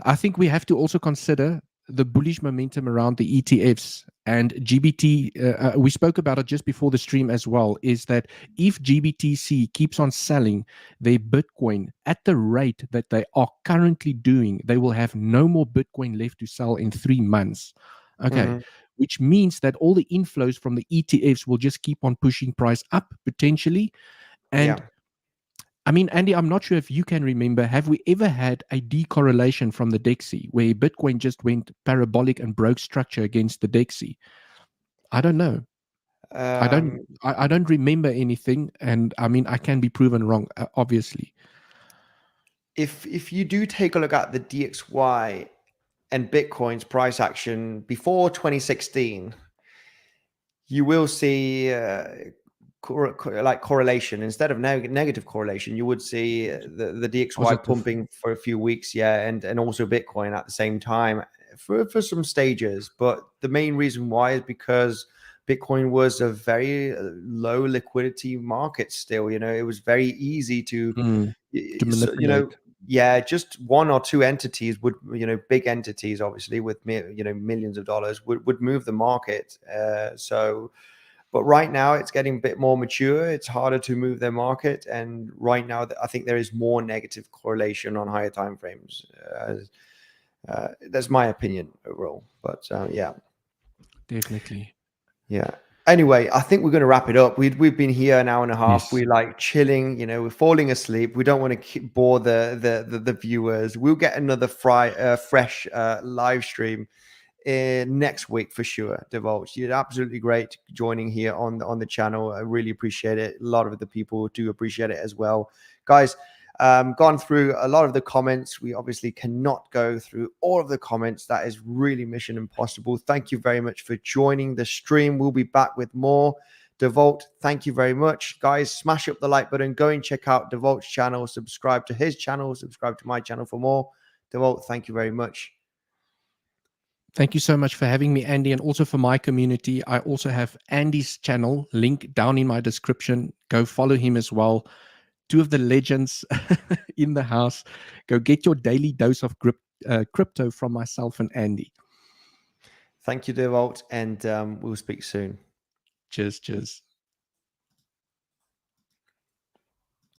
I think we have to also consider the bullish momentum around the ETFs and GBT. We spoke about it just before the stream as well, is that if GBTC keeps on selling their Bitcoin at the rate that they are currently doing, they will have no more Bitcoin left to sell in 3 months. Okay. Which means that all the inflows from the ETFs will just keep on pushing price up potentially. And I mean, Andy, I'm not sure if you can remember, have we ever had a decorrelation from the DXY where Bitcoin just went parabolic and broke structure against the DXY? I don't know. I don't remember anything. And I mean, I can be proven wrong, obviously. If you do take a look at the DXY and Bitcoin's price action before 2016, you will see like correlation instead of negative correlation. You would see the DXY pumping for a few weeks, and also Bitcoin at the same time for some stages. But the main reason why is because Bitcoin was a very low liquidity market still. It was very easy to manipulate. Just one or two entities would, big entities, obviously with millions of dollars would move the market. But right now it's getting a bit more mature. It's harder to move their market, and right now I think there is more negative correlation on higher time frames. That's my opinion overall. But Definitely. Yeah. Anyway, I think we're going to wrap it up. We've been here an hour and a half. Yes. We're like chilling, you know, we're falling asleep. We don't want to bore the viewers. We'll get another fresh live stream next week for sure. Divulge, you're absolutely great joining here on the channel. I really appreciate it. A lot of the people do appreciate it as well, guys. Gone through a lot of the comments. We obviously cannot go through all of the comments. That is really mission impossible. Thank you very much for joining the stream. We'll be back with more. Devolt, thank you very much, guys. Smash up the like button. Go and check out Devolt's channel. Subscribe to his channel. Subscribe to my channel for more. Devolt, thank you very much. Thank you so much for having me, Andy, and also for my community. I also have Andy's channel link down in my description. Go follow him as well. Two of the legends in the house. Go get your daily dose of crypto from myself and Andy. Thank you, Devolt, and we'll speak soon. Cheers, cheers.